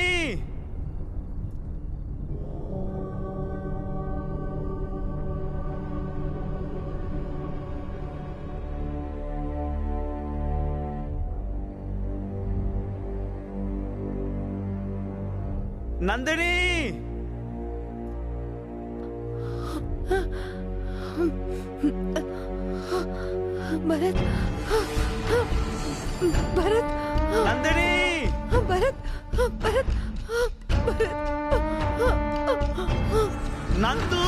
நந்தினி பரத் பரத் நந்தினி பரத் பரத் பரத் நந்து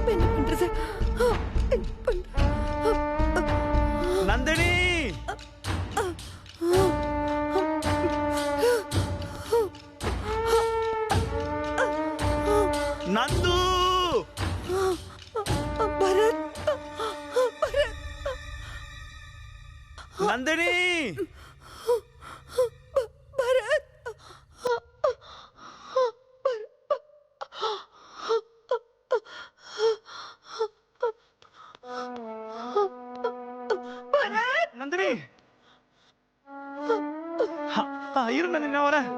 என்ன பண்றது என்ன பண்றது நந்தினி நந்து பரத் பரத் நந்தினி பரத் நந்தினி இரு நந்தினி நான் வரேன்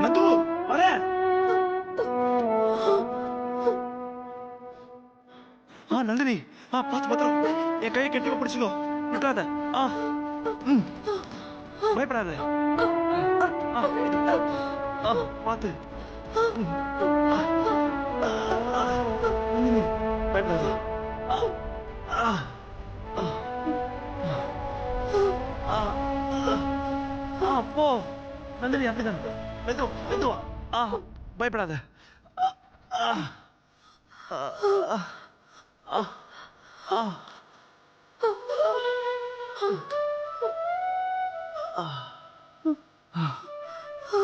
நந்து வரேன் நந்தினி பார்த்து பத்திரம் என் கையை கட்டி பிடிச்சுக்கோ விட்டுறாத பயப்படாத பார்த்து பார்த்துக்கங்க. மெதுவா மெதுவா. பயப்படாத.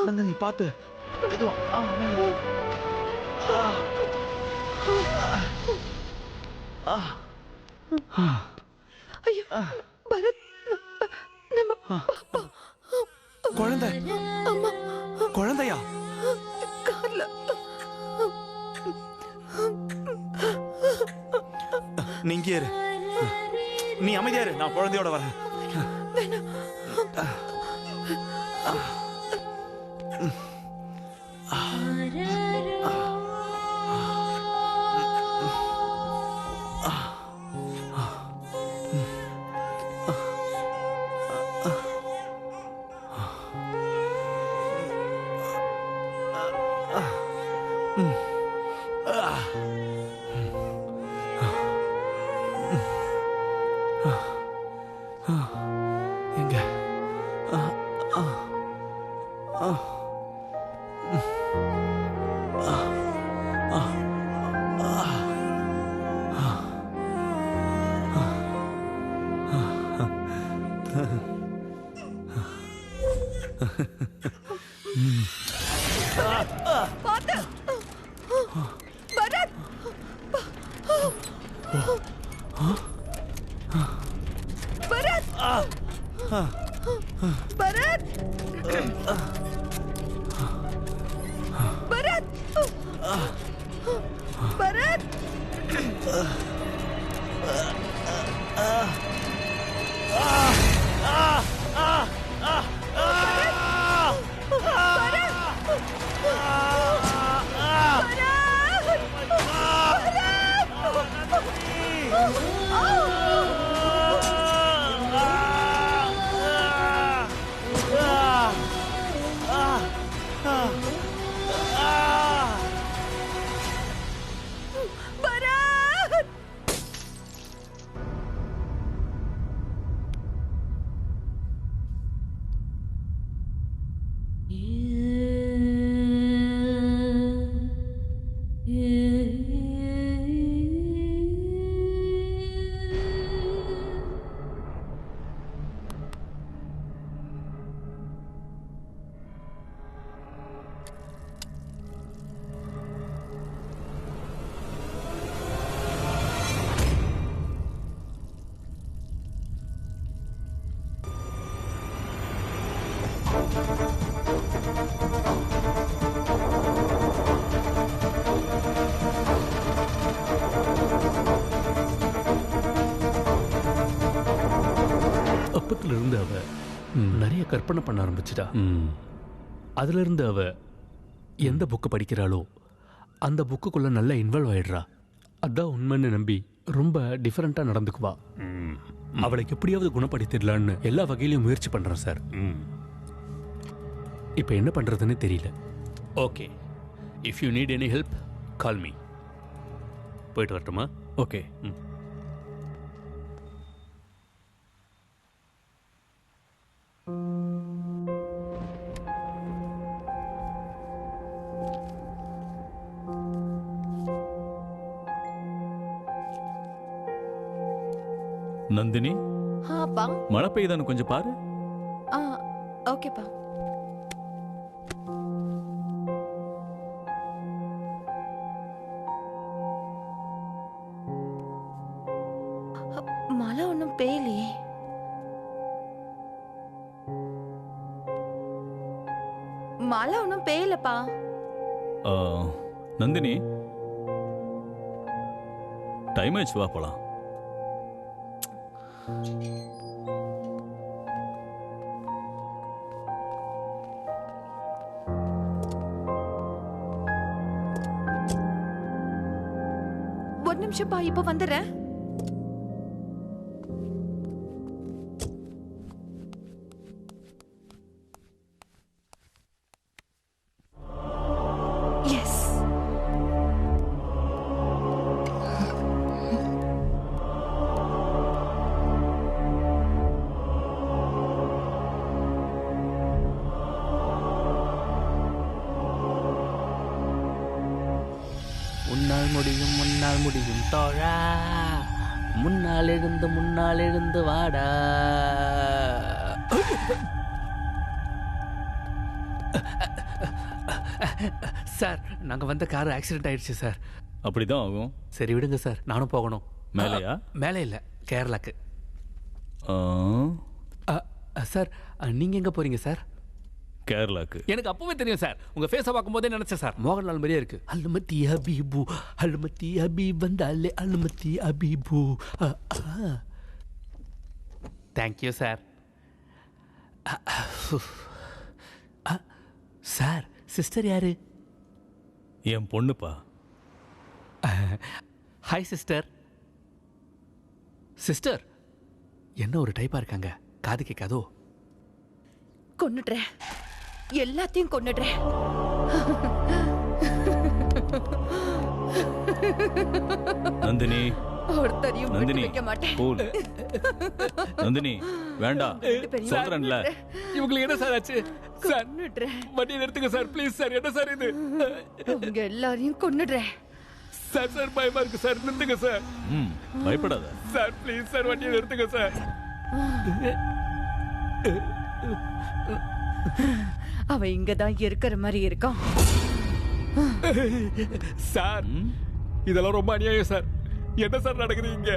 நந்தினி பார்த்து. மெதுவா. மெதுவா. ஐயோ பரத், நம்ம பாப்பா. குழந்தை அம்மா குழந்தையா? கார்ல. நீ இங்கே இரு. நீ அமைதியா இரு, நான் குழந்தையோட வரேன். எங்க? பாத்து பரத். பரத் பரத் பரத் பரத். அப்பத்துல இருந்து அவ நிறைய கற்பனை பண்ண ஆரம்பிச்சிட்டா. அதுல இருந்து அவ எந்த புக்கு படிக்கிறாளோ அந்த புக்குக்குள்ள நல்லா இன்வால்வ் ஆயிடுறா. அதான் உண்மைன்னு நம்பி ரொம்ப டிஃபரெண்டா நடந்துக்குவா. அவளுக்கு எப்படியாவது குணப்படுத்திடலான்னு எல்லா வகையிலையும் முயற்சி பண்றேன் சார். இப்போ என்ன பண்றதுன்னு தெரியல. Okay, if you need any help call me. போயிட்டு வரட்டுமா? ஓகே. நந்தினி, அப்பா. மழை பெய்யுதான்னு கொஞ்சம் பாரு. ஓகேப்பா. மழை ஒன்றும் பெய்யலையே. மழை ஒன்றும் பெய்யலப்பா. நந்தினி, டைம் ஆயிடுச்சு, வா போலாம். ஒரு நிமிஷம்ப்பா, இப்போ வந்துடுறேன். எஸ். முன்னால் முடியும் தோழா, முன்னால் எழுந்து வாடா. சார், நாங்கள் வந்த கார் ஆக்சிடென்ட் ஆயிடுச்சு சார். அப்படிதான் ஆகும். சரி விடுங்க சார், நானும் போகணும். மேலையா? மேலே இல்லை, கேரளாக்கு. ஆ, சார், நீங்கள் எங்கே போகிறீங்க சார்? கேரளாக்கு. எனக்கு அப்பவே தெரியும் சார், உங்க ஃபேஸை பார்க்கும்போதே நினைச்சேன் சார், மோகன்லால் மாதிரியே இருக்கு. அலுமதி ஹபீபு, அலுமதி ஹபீப் வந்தாலே அலுமதி ஹபீபு. Thank you sir. சார், சிஸ்டர் யாரு? என் பொண்ணுப்பா. Hi sister. சிஸ்டர், என்ன ஒரு டைப்பா இருக்காங்க, காது கேட்காதோ? கொன்னுடுறேன், எல்லாத்தையும் கொன்னுடுறேன். நந்தினி, ஒருத்தரையும் விட்டு நந்தினி, வைக்க மாட்டேன். கூல். நந்தினி, வேண்டாம் சொல்றேன்ல. இவங்களுக்கு என்ன சார் ஆச்சு? சார், கொன்னுடுறேன். வண்டியை நிறுத்துங்க சார், ப்ளீஸ் சார். என்ன சார் இது? உங்க எல்லாரையும் கொன்னுடுறேன். சார் சார், பயமா இருக்கு சார், நிறுத்துங்க சார். பயப்படாத சார், ப்ளீஸ் சார், வண்டியை நிறுத்துங்க சார். அவ இங்கதான் இருக்கிற மாதிரி இருக்கான். சார், இதெல்லாம் ரொம்ப அநியாயம் சார். என்ன சார் நடக்குது இங்க?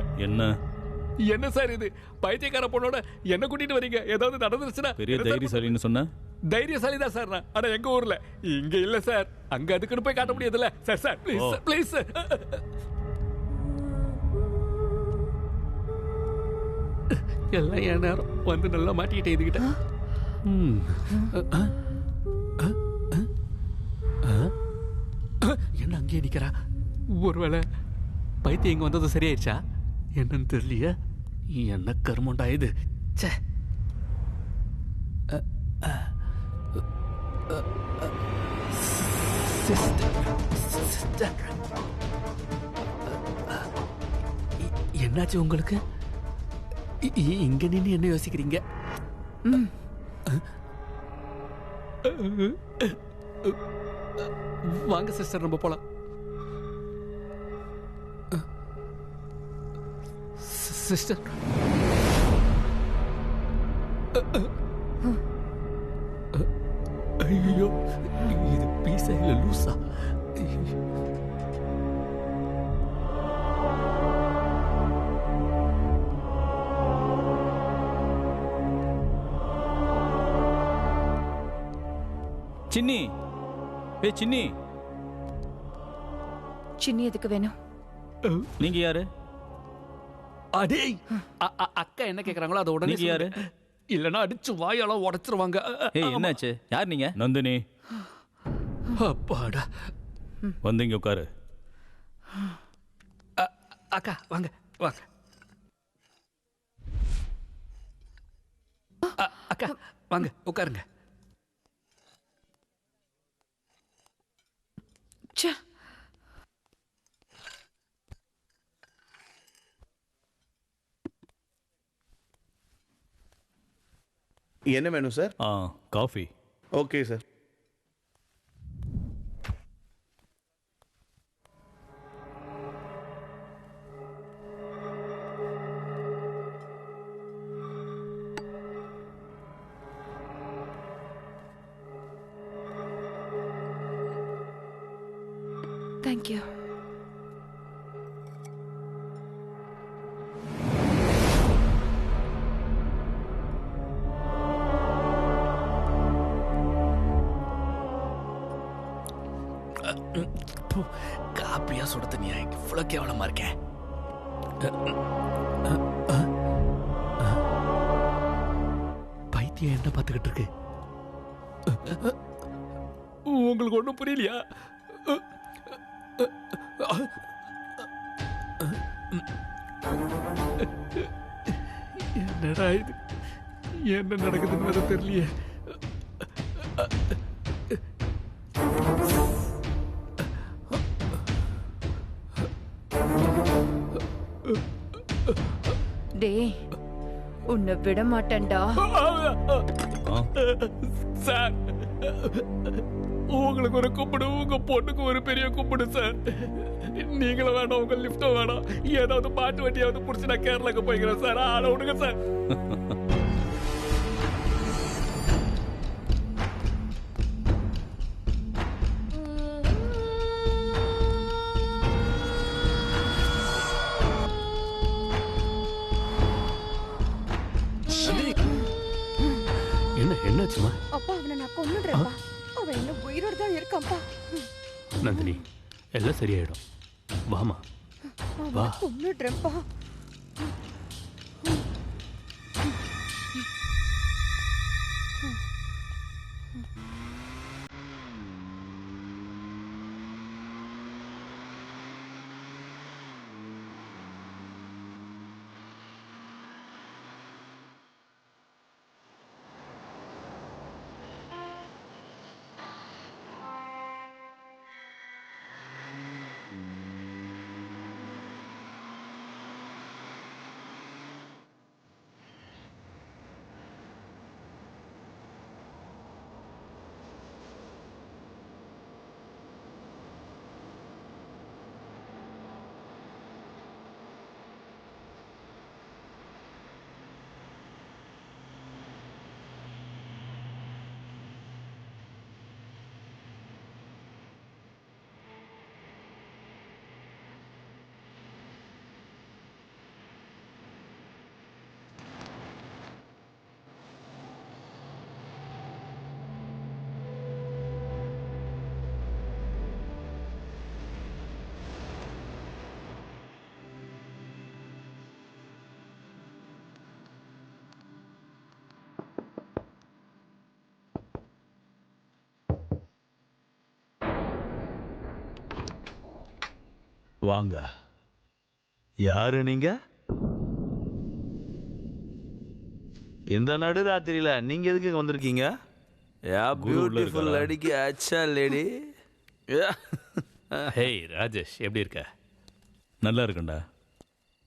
என்ன சார் இது? பைத்தியக்கார பொண்ணோட என்ன கூட்டிட்டு வரீங்க? ஏதாவது நடந்துருச்சுன்னா? பெரிய தைரியசாலின்னு சொன்ன. தைரியசாலி தான் சார் நான். ஆனா எங்க ஊர்ல இங்க இல்ல சார். அங்க அதுக்குன்னு போய் காட்ட முடியாதுல்ல sir. Sir please sir, please sir. எல்லாம் என் நேரம் வந்து நல்லா மாட்டிக்கிட்டே இதுகிட்ட. என்ன அங்கேயே நிக்கிறா? ஒருவேளை பைத்தியம் இங்க வந்தது சரியாயிடுச்சா என்னன்னு தெரியலையே. என்ன கருமண்டா இது? ச்சே. என்னாச்சு உங்களுக்கு? இங்க நின்று என்ன யோசிக்கிறீங்க? வாங்க சிஸ்டர், நம்ம போலாம். சிஸ்டர், ஐயோ, இது பீஸா இல்ல லூசா? சின்னி, ஏ சின்னி. சின்னி எதுக்கு வேணும்? நீங்க யாரு? அடே, அக்கா என்ன கேக்குறாங்களோ அதை உடனே யாரு? இல்லனா அடிச்சு வாயால உடைச்சிருவாங்க. ஏய், என்னாச்சு? யார் நீங்க? நந்தினி. அப்பாடா, வந்து இங்க உட்காரு. அக்கா வாங்க வாங்க. அக்கா வாங்க உட்காருங்க. என்ன வேணும் sir? Coffee. Okay sir. Thank you. காப்பியா சுட தனியா இவ்வளவு கேவலமா இருக்கேன். பைத்தியம் என்ன பார்த்துக்கிட்டு இருக்கு? உங்களுக்கு ஒண்ணும் புரியலையா? என்னடா இது? என்ன நடக்குதுன்னு தெரியலையே. டேய், உன்னை விட மாட்டேன்டா. சார், உங்களுக்கு ஒரு கும்பிடு, உங்க பொண்ணுக்கு ஒரு பெரிய கும்பிடு சார். நீங்களும் வேணாம், உங்க லிஃப்டும் வேணாம், ஏதாவது பாட்டு வட்டியாவது புடிச்சு நான் கேரளாக்கு போய்க்கிறேன் சார். ஆள விடுங்க சார். என்னாச்சுமா? அப்பா அவனை நான் கொன்னுடுறேன்ப்பா. அவன் இன்னும் உயிரோட தான் இருக்கான்ப்பா. நந்தினி, எல்லாம் சரியாயிடும். வாமா, வா. அவனை கொன்னுடுறேன்ப்பா. வாங்க. யாரு நீங்க? இந்த நடுராத்திரியில நீங்க எதுக்கு இங்க வந்திருக்கீங்க? பியூட்டிஃபுல் லேடிக்கு அச்சா லேடி. ஹேய் ராஜேஷ், எப்படி இருக்க? நல்லா இருக்குண்டா.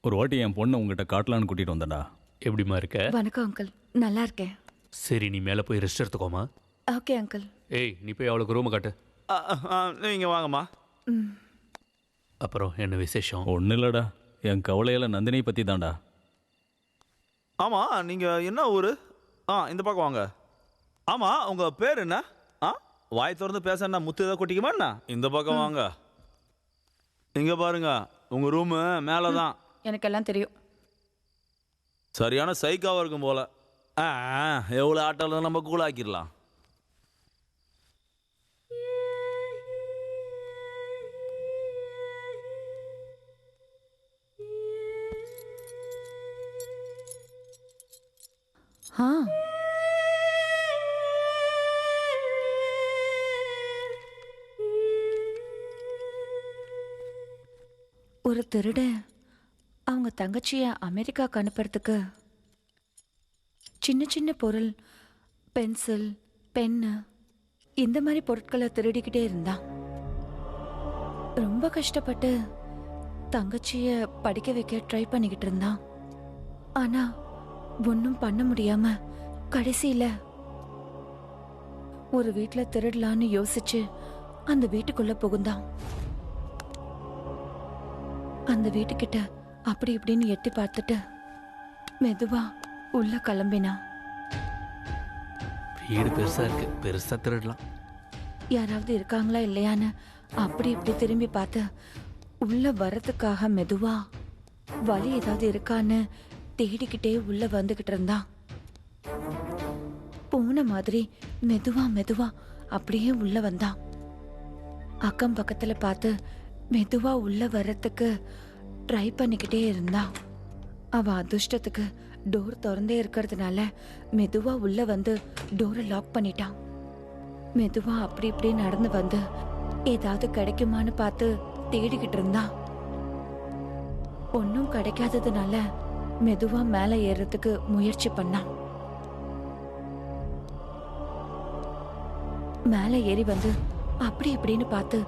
ஒரு வாட்டி என் பொண்ணை உங்ககிட்ட காட்டலான்னு கூட்டிட்டு வந்தேன்டா. எப்படிமா இருக்க? வணக்கம் அங்கிள். நல்லா இருக்கேன். சரி, நீ மேலே போய் ரெஸ்ட் எடுத்துக்கோமா. Okay uncle. ஏய், நீ போய் அவளுக்கு ரூமை காட்டு. நீங்க வாங்கம்மா. அப்புறம் என்ன விசேஷம்? ஒன்றும் இல்லைடா, என் கவலையில் நந்தினியை பற்றி தான்டா. ஆமா, நீங்க என்ன ஊரு? இந்த பக்கம் வாங்க. ஆமா, உங்க பேர் என்ன? வாய் திறந்து பேச என்ன முத்து ஏதாவது கொட்டிக்குமா என்ன? இந்த பக்கம் வாங்க. இங்க பாருங்க, உங்க ரூமு மேலதான். எனக்கு எல்லாம் தெரியும். சரியான சைக்காவா இருக்கும் போல. எவ்வளவு ஆட்டல் நம்ம கூலாக்கிடலாம். ஒரு திருடன் அவங்க தங்கச்சிய அமெரிக்காவுக்கு அனுப்புறதுக்கு சின்ன சின்ன பொருள், பென்சில், பென்னு, இந்த மாதிரி பொருட்களை திருடிக்கிட்டே இருந்தான். ரொம்ப கஷ்டப்பட்டு தங்கச்சிய படிக்க வைக்க ட்ரை பண்ணிக்கிட்டு இருந்தான். ஆனா ஒன்றும் பண்ண முடியாம கடைசியில ஒரு வீட்டுல திருடலான்னு யோசிச்சு அந்த வீட்டுக்குள்ள புகுந்தான். அந்த வீட்டுக்கிட்ட அப்படி இப்படின்னு எட்டி பார்த்துட்டு மெதுவா உள்ள கிளம்பினான். வீடு பெருசா இருக்கு, பெருசா திருடலாம். யாராவது இருக்காங்களா இல்லையான்னு அப்படி இப்படி திரும்பி பார்த்து உள்ள வரதுக்காக மெதுவா வழி ஏதாவது இருக்கான்னு தேடிக்கிட்டே உள்ள வந்துகிட்டு இருந்தான். பூனை மாதிரி மெதுவா மெதுவா அப்படியே உள்ள வந்தான். அக்கம் பக்கத்துல பார்த்து மெதுவா உள்ள வர்றதுக்கு ட்ரை பண்ணிக்கிட்டே இருந்தான். அவ அதிர்ஷ்டத்துக்கு டோர் திறந்தே இருக்கிறதுனால மெதுவா உள்ள வந்து டோரை லாக் பண்ணிட்டான். மெதுவா அப்படி இப்படி நடந்து வந்து ஏதாவது கிடைக்குமான்னு பார்த்து தேடிக்கிட்டு இருந்தான். ஒன்னும் கிடைக்காததுனால மெதுவா மேல ஏறதுக்கு முயற்சி பண்ணான். மேல ஏறி வந்து அப்படி இப்படின்னு பார்த்து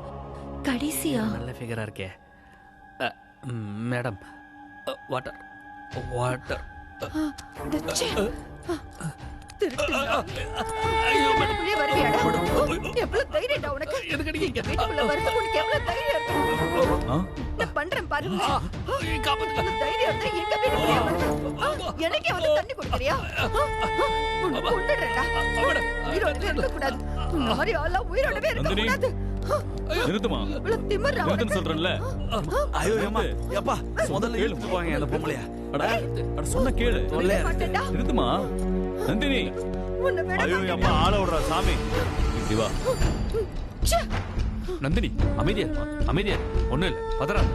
கடைசியா நல்ல ஃபிகரா இருக்கே. Madam, water water. திருட்டுங்களா? வீட்டுக்குள்ளேயே வருவியாடா? எவ்வளவு தைரியம்டா உனக்கு? வீட்டுக்குள்ள வரதுக்கு உனக்கு எவ்வளவு தைரியம் இருக்கு? நான் பண்றேன் பாரு. எவ்வளவு தைரியம் இருந்தா எங்க வீட்டுக்குள்ளேயே வருவ? எனக்கே வந்து தண்ணி குடிக்கிறியா? உன்னை கொன்னுடுறேன்டா. உயிரோடவே இருக்கக்கூடாது. உன்னை மாதிரி ஆளா உயிரோடவே இருக்கக்கூடாது. நிறுத்துமா இவ்வளவு திமிர்றா நிறுத்துன்னு உனக்கு? சொல்றேன்ல. ஐயோ ஏமா எப்பா முதல்ல இழுத்து போவாங்க அந்த பொம்பளையா. அட சொன்ன கேளு. விட மாட்டேன்டா. நிறுத்துமா நந்தினி. உன்னை விட ஐயோ மாட்டேன்டா. எப்பா ஆள விடுறா சாமி. இப்படி வா. ச்சே. நந்தினி அமைதியா இருமா, அமைதியா இரு. ஒண்ணும் இல்ல, பதறாத.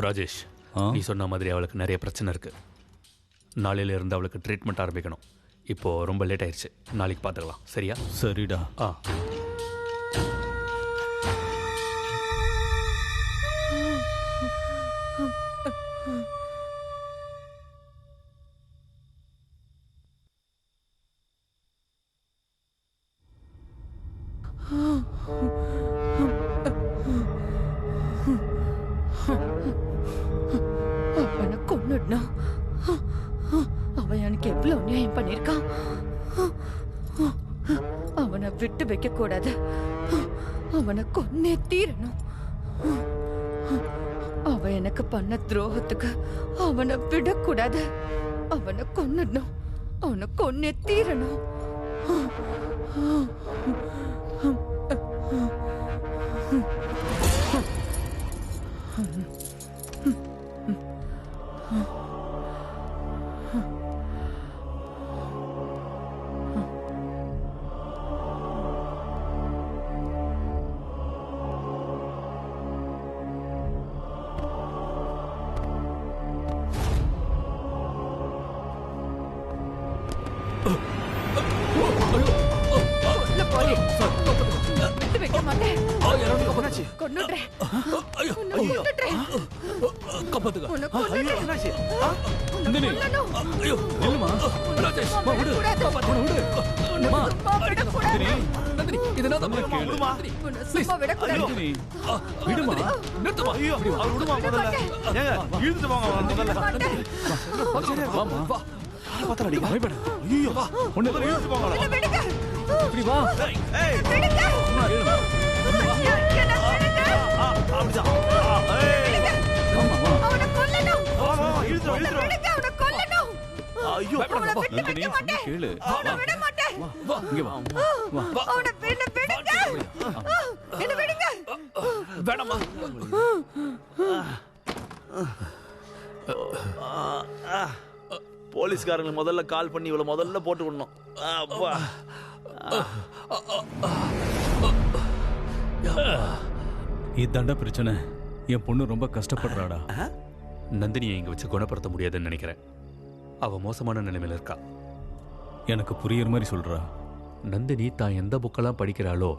ராஜேஷ், நீ சொன்ன மாதிரி அவளுக்கு நிறைய பிரச்சனை இருக்கு. நாளையில இருந்து அவளுக்கு ட்ரீட்மெண்ட் ஆரம்பிக்கணும். இப்போ ரொம்ப லேட் ஆயிடுச்சு, நாளைக்கு பார்த்துக்கலாம். சரியா? சரிடா. ஆ. அவனை கொன்னுடணும். அவன் எனக்கு எவ்வளவு நியாயம் பண்ணிருக்கான். அவனை விட்டு வைக்க கூடாது. அவனை கொன்னே தீரணும். அவன் எனக்கு பண்ண துரோகத்துக்கு அவனை விடக்கூடாது. அவனை கொன்னுடணும். அவனை கொன்னே தீரணும். விட்டு வைக்க மாட்டேன். கொன்னுடுறேன். உன்னை கொன்னுடுறேன். காப்பாத்துக்க. உன்னை கொன்னுடுறேன். நந்தினி. ஐயோ நில்லுமா. ராஜேஷ், வா, விடு. காப்பாத்து, விடு. உன்னை சும்மா விடக்கூடாது. நந்தினி, இது நான் தான் விடுமா, விடுமா. உன்னை சும்மா விடக்கூடாது. நந்தினி. விடுமா. நிறுத்துமா. ஐயோ அவர் விடுமா முதல்ல. ஏங்க இழுத்து போங்க அவன் முதல்ல. வாமா. வா. பாத்தறடி. பயப்பட. ஐயோ வா. முதல்ல இழுத்து போங்க. என்னை விடுங்க. இப்படி வா. ஏய் விடுங்க. அப்படிதான். ஏய் அவனை கொல்லணும். வா வா இழுத்து விடுங்க, அவனை கொல்லணும். ஐயோ அவனை விட்டு நந்தினி வைக்க மாட்டேன். கேளு. அவனை விட மாட்டேன். இங்க வா. வா. அவனை விடுங்க. என்னை விடுங்க. வேணாமா. போலீஸ்காரங்களுக்கு முதல்ல கால் பண்ணி இவ்வளவு முதல்ல போட்டு விடணும். அப்பா இதாண்டா பிரச்சனை. என் பொண்ணு ரொம்ப கஷ்டப்படுறாடா. நந்தினியை இங்க வச்சு குணப்படுத்த முடியாதுன்னு நினைக்கிறேன். அவ மோசமான நிலைமையில இருக்கா. எனக்கு புரியுற மாதிரி சொல்றா. நந்தினி தான் எந்த புக்கெல்லாம் படிக்கிறாளோ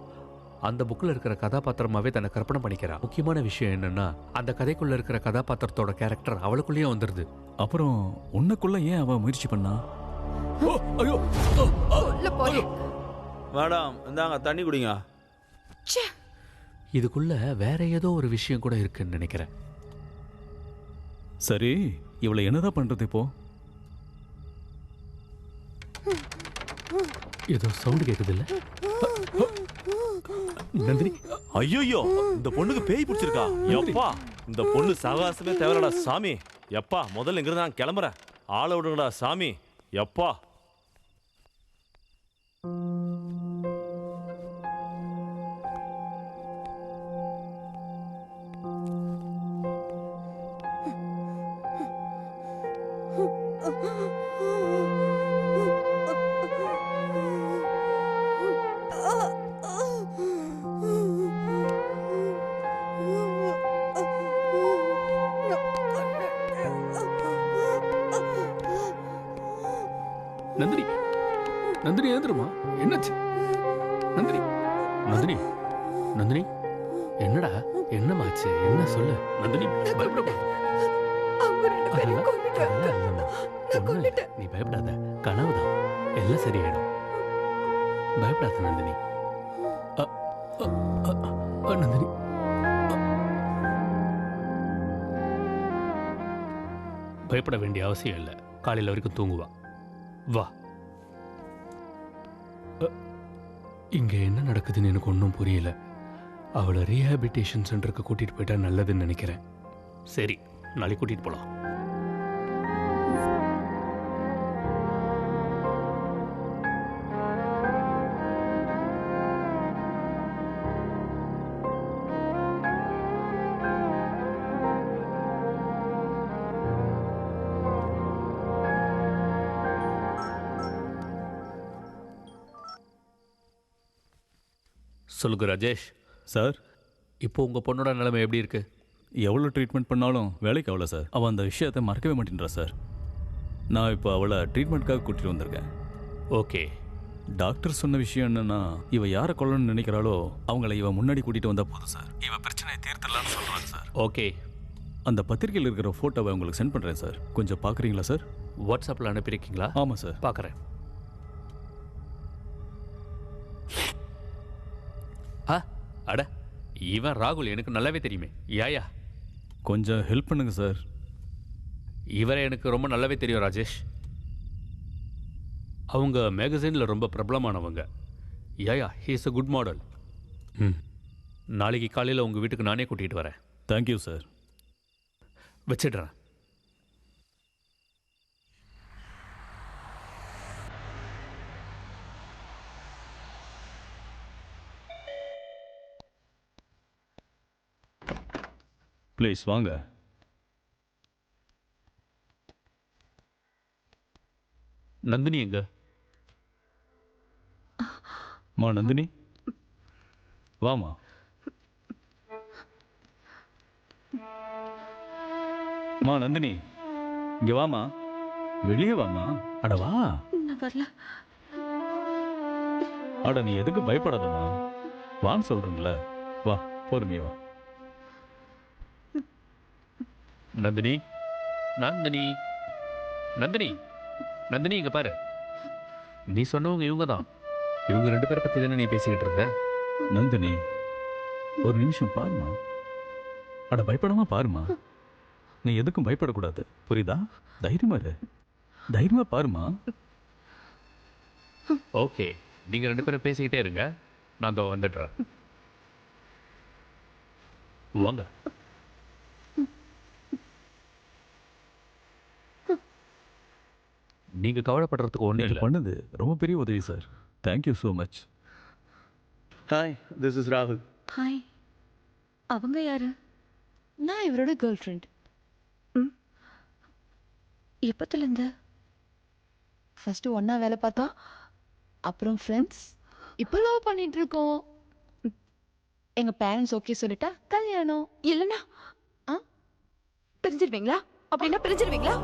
அந்த புக்கில் இருக்கிற கதாபாத்திரமாவே தன்னை கற்பனை பண்ணிக்கிறா. முக்கியமான விஷயம் என்னன்னா, அந்த கதைக்குள்ள இருக்கிற கதாபாத்திரத்தோட கேரக்டர் அவளுக்குள்ளேயே வந்துருது. அப்புறம் உன்னைக்குள்ள ஏன் அவ முயற்சி பண்ணா? ஐயோ, உள்ள போய். மேடம் இந்தாங்க தண்ணி குடிங்க. ச்சே. இதுக்குள்ள வேற ஏதோ ஒரு விஷயம் கூட இருக்குன்னு நினைக்கிறேன். சரி, இவளை என்னதான் பண்றது இப்போ? ஏதோ சவுண்ட் கேக்குது இல்ல? நந்தினி, ஐயோ இந்த பொண்ணுக்கு பேய் பிடிச்சிருக்கா. எப்பா இந்த பொண்ணு சகாசமே தேவைடா சாமி. எப்பா முதல்ல இங்கிருந்து நான் கிளம்புறேன். ஆளை விடுங்கடா சாமி. எப்பா நந்தினி, நந்தினி எழுந்துருமா. என்னாச்சு நந்தினி? நந்தினி, நந்தினி, என்னடா என்னமாச்சு? என்ன சொல்லு நந்தினி. பயப்படக்கூடாது. அவங்க ரெண்டு பேரையும் கொன்னுட்டாங்க. அதெல்லாம் இல்லம்மா. ஒண்ணும் இல்ல. நீ பயப்படாத. கனவுதான். எல்லாம் சரியாயிடும். பயப்படாத நந்தினி. நந்தினி பயப்பட வேண்டிய அவசியம் இல்லை. காலையில் வரைக்கும் தூங்குவா. வா. இங்கே என்ன நடக்குதுன்னு எனக்கு ஒன்றும் புரியல. அவளை ரீஹாபிலிட்டேஷன் சென்டருக்கு கூட்டிகிட்டு போயிட்டா நல்லதுன்னு நினைக்கிறேன். சரி, நாளைக்கு கூட்டிகிட்டு போகலாம். சொல்லுங்க ராஜேஷ். சார், இப்போ உங்கள் பொண்ணோட நிலைமை எப்படி இருக்கு? எவ்வளோ ட்ரீட்மெண்ட் பண்ணாலும் வேலைக்கு ஆகல சார். அவள் அந்த விஷயத்தை மறக்கவே மாட்டேன்றா சார். நான் இப்போ அவளை ட்ரீட்மெண்ட்காக கூட்டிகிட்டு வந்திருக்கேன். ஓகே. டாக்டர் சொன்ன விஷயம் என்னன்னா, இவ யாரை கொல்லணும்னு நினைக்கிறாளோ அவங்கள இவ முன்னாடி கூட்டிகிட்டு வந்தால் போதும் சார். இவ பிரச்சனையை தீர்த்துடலான்னு சொல்கிறாங்க சார். ஓகே. அந்த பத்திரிகையில் இருக்கிற ஃபோட்டோவை உங்களுக்கு சென்ட் பண்ணுறேன் சார். கொஞ்சம் பார்க்குறீங்களா சார்? வாட்ஸ்அப்பில் அனுப்பியிருக்கீங்களா? ஆமாம் சார். பார்க்குறேன். அட, இவன் ராகுல் எனக்கு நல்லாவே தெரியுமே. யாயா, கொஞ்சம் ஹெல்ப் பண்ணுங்க சார். இவரை எனக்கு ரொம்ப நல்லாவே தெரியும் ராஜேஷ். அவங்க மேகசினில் ரொம்ப பிரபலமானவங்க. Yeah yeah, he is a good model. நாளைக்கு காலையில் உங்கள் வீட்டுக்கு நானே கூட்டிகிட்டு வரேன். Thank you sir. வச்சிடுறேன். ப்ளீஸ் வாங்க. நந்தினி எங்க? நந்தினி வாமா. நந்தினி இங்க வாமா. வெளியே வாமா. அட வா. நான் வரல. அட நீ எதுக்கு பயப்படாதமா. வான்னு சொல்றேன்ல. வா, பொறுமையா வா. நந்தினி, நந்தினி, நந்தினி, நந்தினி இங்க பாரு. நீ சொன்னவங்க இவங்க தான். இவங்க 2 பேரை பத்தி தானே நீ பேசிக்கிட்டு இருந்த? நந்தினி ஒரு நிமிஷம் பாருமா. அட பயப்படாம பாருமா. நீ எதுக்கும் பயப்படக்கூடாது, புரியுதா? தைரியமா இரு. தைரியமா பாருமா. ஓகே, நீங்க 2 பேரும் பேசிக்கிட்டே இருங்க. நான் இதோ வந்துடுறேன். வாங்க. நீங்க கவலைப்படுறதுக்கு ஒண்ணு நீங்க இல்லை. பண்ணது ரொம்ப பெரிய உதவி sir. Thank you so much. Hi, this is ராகுல். ஹாய். அவங்க யாரு? நான் இவரோட கேர்ள் ஃப்ரெண்ட். எப்பத்துலேருந்து? ஃபர்ஸ்ட் ஒண்ணா வேலை பார்த்தோம், அப்புறம் ஃப்ரெண்ட்ஸ், இப்போ லவ் பண்ணிட்டு இருக்கோம். எங்க பேரண்ட்ஸ் ஓகே சொல்லிட்டா கல்யாணம். இல்லைண்ணா பிரிஞ்சிருவீங்களா? அப்படின்னா பிரிஞ்சிருவீங்களா?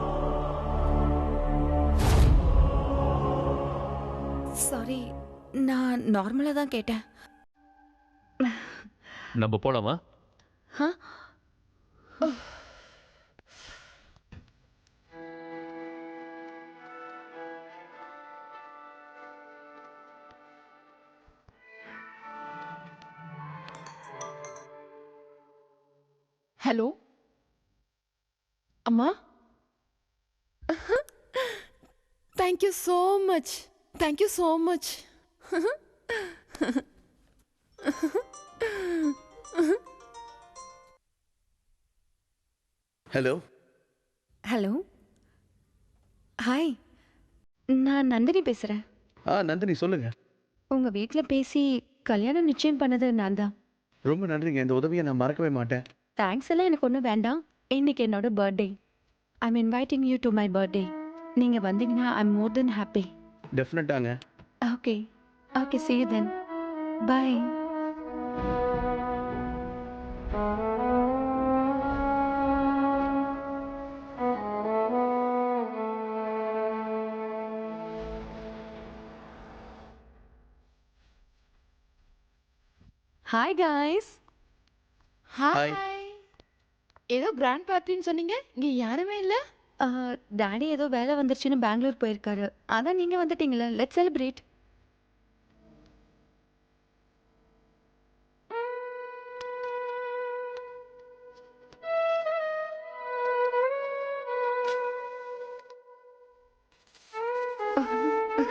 சாரி, நான் நார்மலாக தான் கேட்டேன். நம்ம போலாமா? ஹலோ அம்மா. Thank you so much. Thank you so much. Hello. Hello. Hi, நான் நந்தினி பேசுகிறேன். நந்தினி சொல்லுங்க. உங்கள் வீட்டில் பேசி கல்யாணம் நிச்சயம் பண்ணது நான் தான். ரொம்ப நன்றிங்க. இந்த உதவியை நான் மறக்கவே மாட்டேன். தேங்க்ஸ் எல்லாம் எனக்கு ஒன்றும் வேண்டாம். இன்னைக்கு என்னோட birthday. I'm inviting you to my birthday. நீங்கள் வந்தீங்கன்னா ஐம் மோர் தென் ஹாப்பி. டெஃபினட்டாங்க. Okay okay, see you then. Bye. Hi guys. Hi. ஏதோ கிராண்ட் பார்ட்டின்னு சொன்னீங்க, இங்க யாருமே இல்ல. டாடி ஏதோ வேலை வந்துருச்சுன்னு பெங்களூர் போயிருக்காரு. அதான் நீங்கள் வந்துட்டீங்களா? Let's celebrate.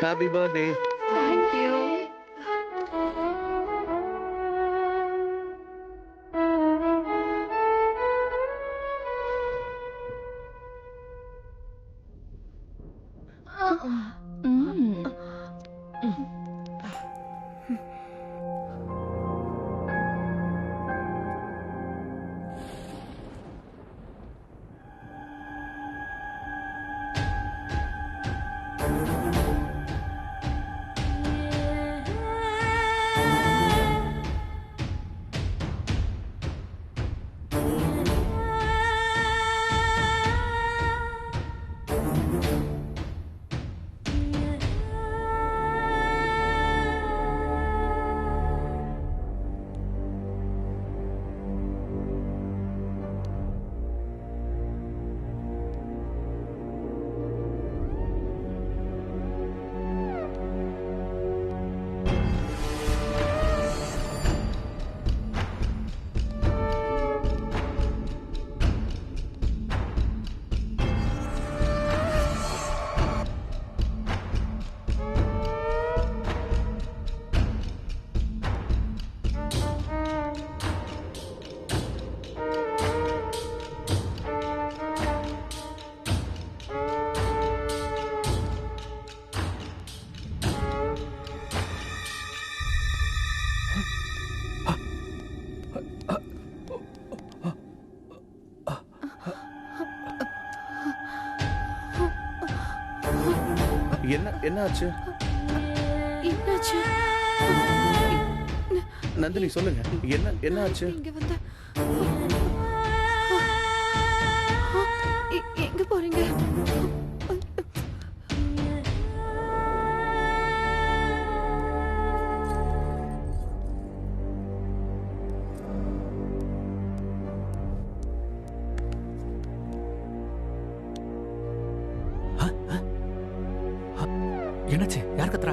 Happy birthday. Thank you. என்ன ஆச்சு? என்னாச்சு? நந்தினி சொல்லுங்க, என்ன ஆச்சு? இங்க வந்த எங்க போறீங்க? என்னாச்சு? யார் கத்துறா?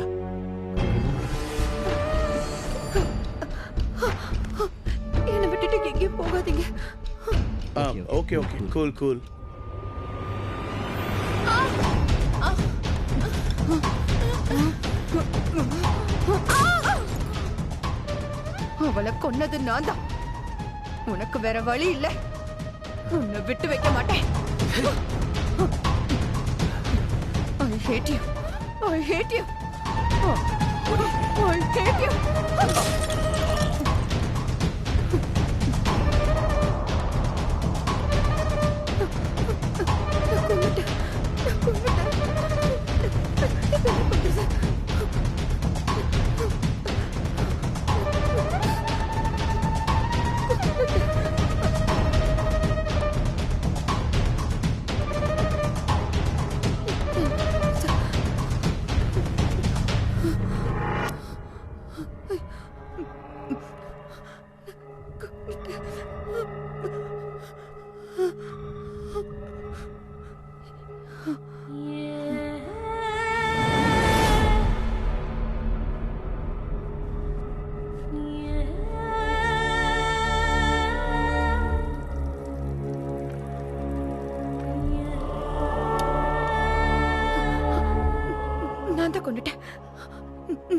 என்னை விட்டுட்டு எங்கேயும் போகாதீங்க. Okay cool cool. அவளை கொன்னது நான் தான். உனக்கு வேற வழி இல்ல. உன்னை விட்டு வைக்க மாட்டேன். I hate you. I hate you. I hate you.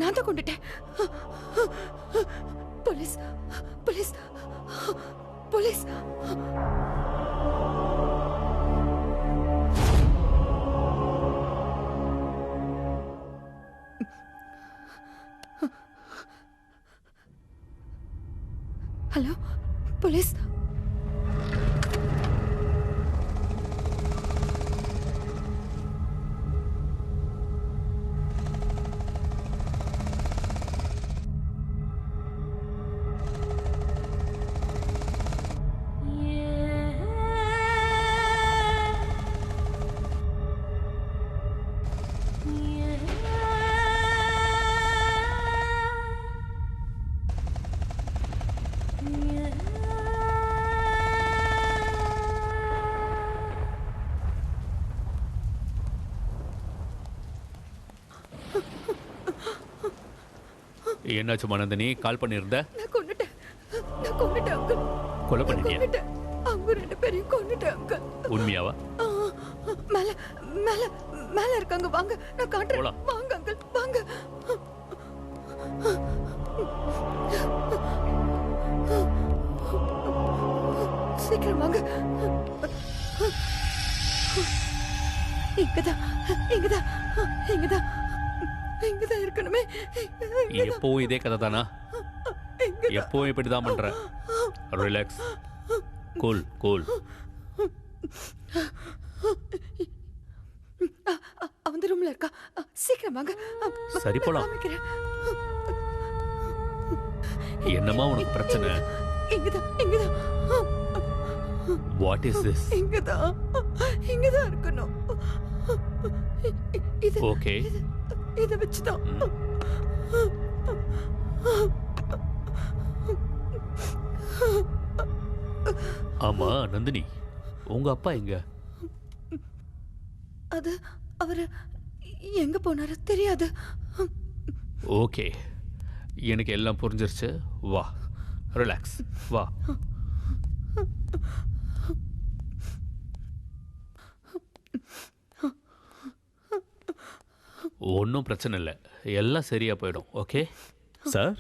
நான் தான் கொண்டுட்டேன். Police police police. Hello police. என்னாச்சு மனந்தினி? கால் பண்ணியிருந்த? நான் கொன்னுட்டேன் அங்கிள். கொலை பண்ணிட்டியா? அவங்க ரெண்டு பேரையும் கொன்னுட்டேன் அங்கிள். உண்மையாவா? மேல மேல மேல இருக்காங்க, வாங்க நான் காட்டுறேன். வாங்க. அங்கிள் வாங்க. சீக்கிரம் வாங்க. இங்கதான் இங்கதான் இங்கதான் இங்கதான் இருக்கணுமே. எப்பவும் இதே கதை தானா? எப்பவும் இப்படிதான் பண்ற. Relax, cool cool. அந்த ரூம்ல இருக்கா? சீக்கிரம் வாங்க. சரி போலாம். காமிக்கிறேன். என்னம்மா உனக்கு பிரச்சனை? இங்கதான் இங்கதான் வாட் இஸ் திஸ்? இங்கதான் இங்கதான் இருக்கணும். இது ஓகே. இத வச்சுதான். ஆமா நந்தினி, உங்க அப்பா எங்க? அது அவரு எங்க போனாரு தெரியாது. ஓகே, எனக்கு எல்லாம் புரிஞ்சிருச்சு. வா, ரிலாக்ஸ், வா. ஒன்றும் பிரச்சனை இல்லை, எல்லாம் சரியா போயிடும். ஓகே சார்,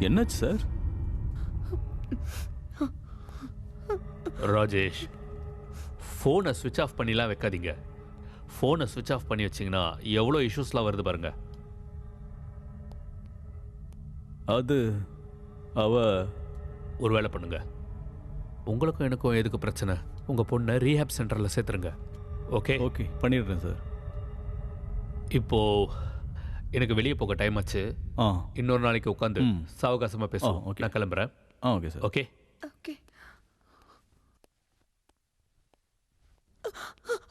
என்னாச்சு சார்? ராஜேஷ், ஃபோனை சுவிட்ச் ஆஃப் பண்ணிலாம் வைக்காதீங்க. ஃபோனை சுவிட்ச் ஆஃப் பண்ணி வச்சிங்கன்னா எவ்வளோ இஷ்யூஸ்லாம் வருது பாருங்க. அது அவ ஒரு வேலை பண்ணுங்க, உங்களுக்கும் எனக்கும் எதுக்கு பிரச்சனை? உங்கள் பொண்ணை ரீஹேப் சென்டரில் சேர்த்துருங்க. ஓகே ஓகே பண்ணிடுறேன் சார். இப்போ எனக்கு வெளியே போக டைம் ஆச்சு. ஆ இன்னொரு நாளைக்கு உட்காந்து சாவகாசமாக பேசுவோம். ஓகே. நான் கிளம்புறேன். Okay sir. ஓகே. ஓகே.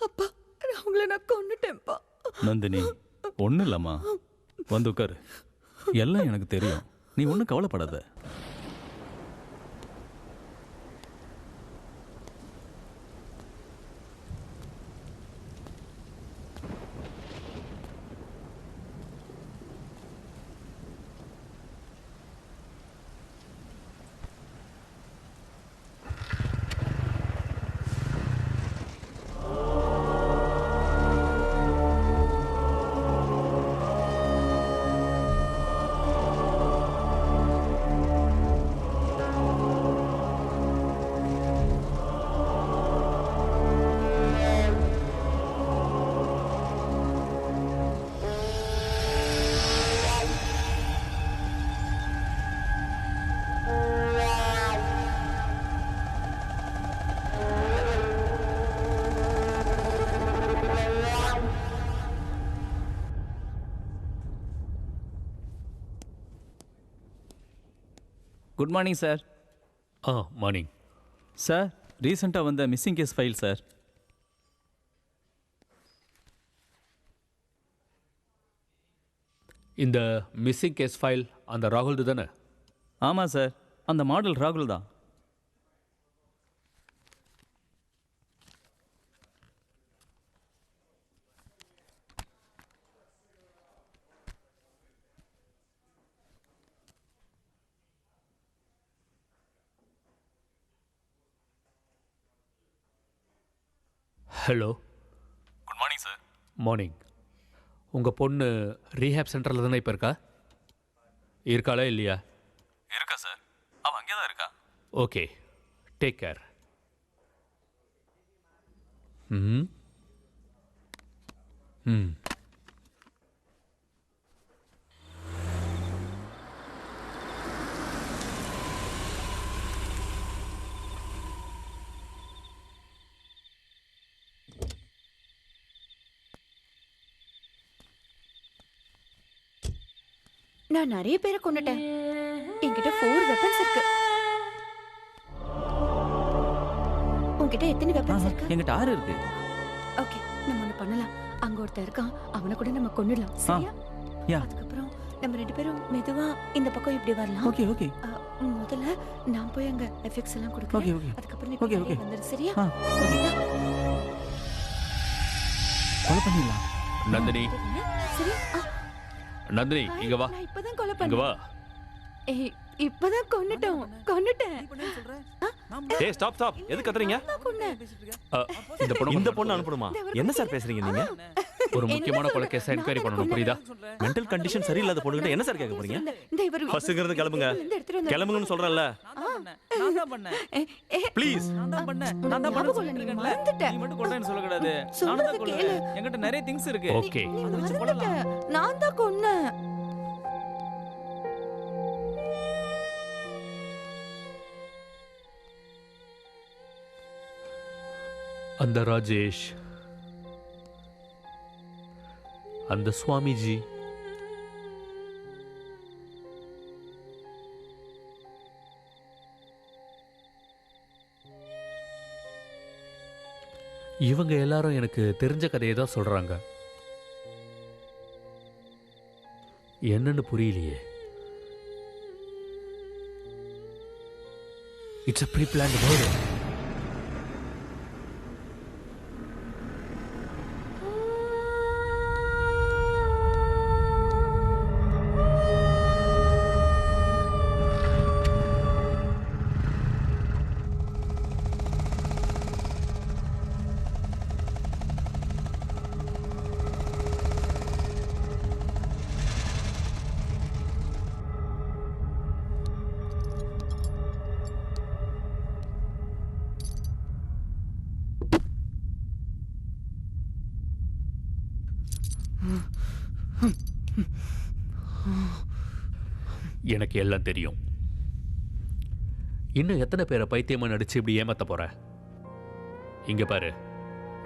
அப்பா, அவங்கள நான் கொன்னுட்டேன்ப்பா. நந்தினி, ஒன்றும் இல்லைம்மா, வந்து உட்காரு. எல்லாம் எனக்கு தெரியும், நீ ஒன்றும் கவலைப்படாத. Good morning sir. Morning sir, ரீசெண்டாக வந்த மிஸ்ஸிங் கேஸ் ஃபைல் சார். இந்த மிஸ்ஸிங் கேஸ் ஃபைல் அந்த ராகுல்து தானே? ஆமாம் சார், அந்த மாடல் ராகுல் தான். Hello, good morning sir. Morning. உங்கள் பொண்ணு ரீஹேப் சென்டரில் தானே இப்போ இருக்கா? இருக்காளா இல்லையா? இருக்கா சார், அவள் அங்கே தான் இருக்கா. Okay, take care. ம் ம் நான் நிறைய பேரை கொன்னுட்டேன். என்கிட்ட 4 வெப்பன்ஸ் இருக்கு. உன்கிட்ட எத்தனை வெப்பன்ஸ் இருக்கு? என்கிட்ட 6 இருக்கு. ஓகே, நம்ம ஒண்ணு பண்ணலாம். அங்க ஒருத்தன் இருக்கான், அவனை கூட நம்ம கொன்னுடலாம். சரியா? யா. அதுக்கப்புறம் நம்ம 2 பேரும் மெதுவா இந்த பக்கம் இப்படி வரலாம். ஓகே ஓகே முதல்ல நான் போய் அங்க எஃபெக்ட்ஸ் எல்லாம் ஓகே கொடுக்கிறேன். ஓகே அதுக்கப்புறம் நீ ஓகே, பின்னாடியே ஓகே. வந்துரு. சரியா? ஓகே. கொலை பண்ணிடலாம். நந்தினி, சரி. நந்தினி இங்க வா. நான் இப்பதான் கொலை இங்க வா. பண்ணேன். ஏய், இப்பதான் கொன்னுட்டேன். டேய் ஸ்டாப் ஸ்டாப், எது கத்துறீங்க? நான் கொன்னேன். இந்த பொண்ணு இந்த பொண்ணு அனுப்பணுமா? என்ன சார் பேசுறீங்க நீங்க? ஒரு முக்கியமான கொலை கேஸ் என்கொயரி பண்ணணும், புரியுதா? மென்டல் கண்டிஷன் சரியில்லாத பொண்ணுகிட்ட என்ன சார் கேட்க போறீங்க? ஃபர்ஸ்ட் இருந்து கிளம்புங்க. கிளம்புங்கன்னு சொல்றேன்ல. நான் தான் பண்ணேன். ப்ளீஸ். நான் தான் சொல்லிட்டு இருக்கேன்ல. நீ மட்டும் கொல்றேன்னு சொல்லக்கூடாது. நான் தான் கொல்லுவேன். என்கிட்ட நிறைய திங்ஸ் இருக்கு. ஓகே, அதை வச்சு கொல்லலாம். நான் தான் கொன்னேன். அந்த ராஜேஷ், அந்த சுவாமிஜி, இவங்க எல்லாரும் எனக்கு தெரிஞ்ச கதையை தான் சொல்றாங்க. என்னன்னு புரியலையே. It's a pre-planned murder. எனக்கு எல்லாம் தெரியும். இன்னும் எத்தனை பேரை பைத்தியமா நடிச்சு இப்படி ஏமாத்த போற? இங்க பாரு,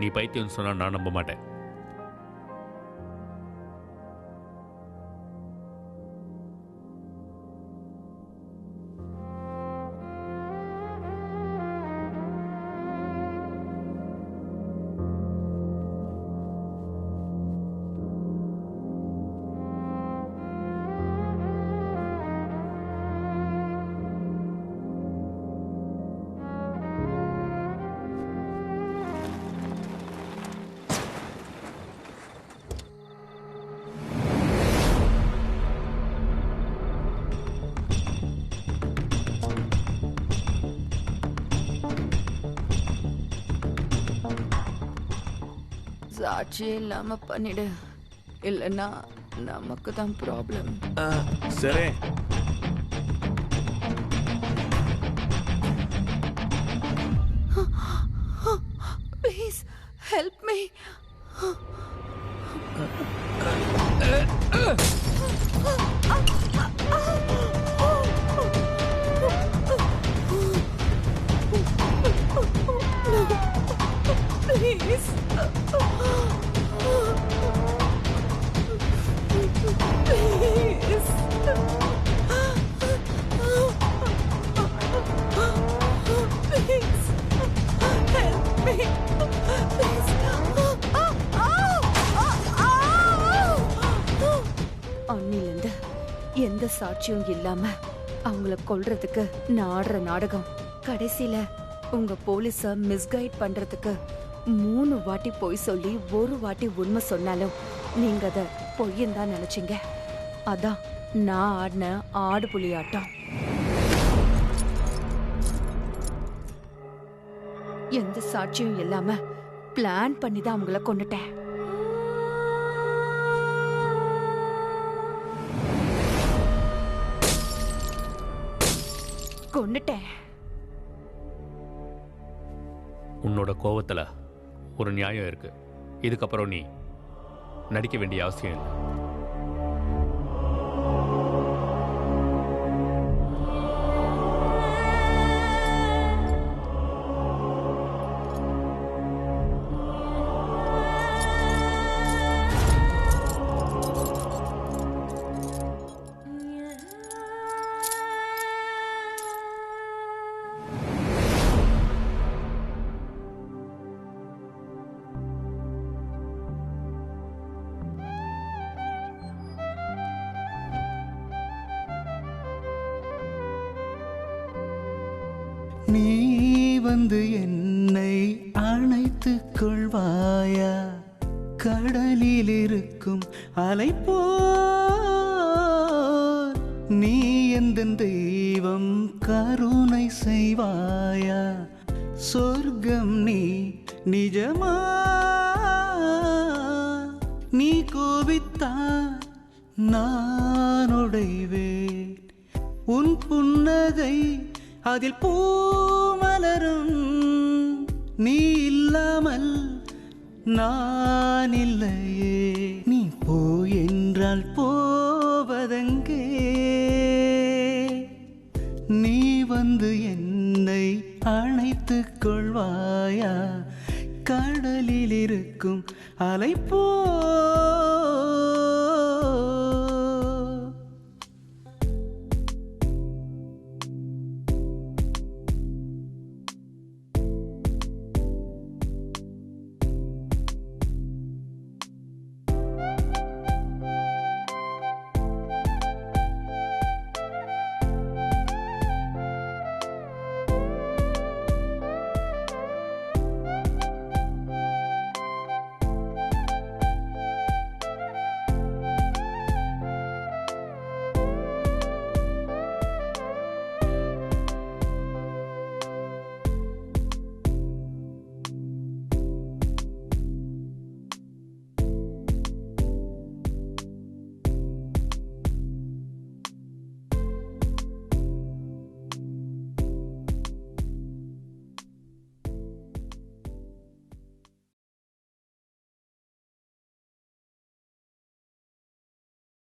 நீ பைத்தியம் சொன்னா நான் நம்ப மாட்டேன். சாட்சி இல்லாம பண்ணிடு, இல்லைன்னா நமக்கு தான் ப்ராப்ளம். சரி, please help me. Please. Please. Please. Help me. Please. அன்னிலிருந்து எந்த சாட்சியும் இல்லாம அவங்கள கொல்றதுக்கு நான் ஆடுற நாடகம் கடைசியில உங்க போலீஸ மிஸ்கைட் பண்றதுக்கு 3 வாட்டி பொய் சொல்லி 1 வாட்டி உண்மை சொன்னாலும் நீங்க அத பொய்யன்னு தான் நினைச்சீங்க. அதான் நான் ஆடின ஆடு புலி ஆட்டம். எந்த சாட்சியும் இல்லாம பிளான் பண்ணி தான் அவங்கள கொன்னுட்டேன். கொன்னுட்டேன். உன்னோட கோவத்துல ஒரு நியாயம் இருக்கு. இதுக்கப்புறம் நீ நடிக்க வேண்டிய அவசியம் இல்லை. நீ வந்து என்னை அணைத்துக் கொள்வாயா? கடலில் இருக்கும் அலை போல் நீ எந்த தெய்வம் கருணை செய்வாயா? சொர்க்கம் நீ நிஜமா? பூவித்தான் நான் உடைவேன் உன் புன்னகை அதில் பூமலரும் நீ இல்லாமல் நான் இல்லையே நீ போ என்றால் போவதெங்கே நீ வந்து என்னை அணைத்துக் கொள்வாயா கடலில் இருக்கும் அலை போல்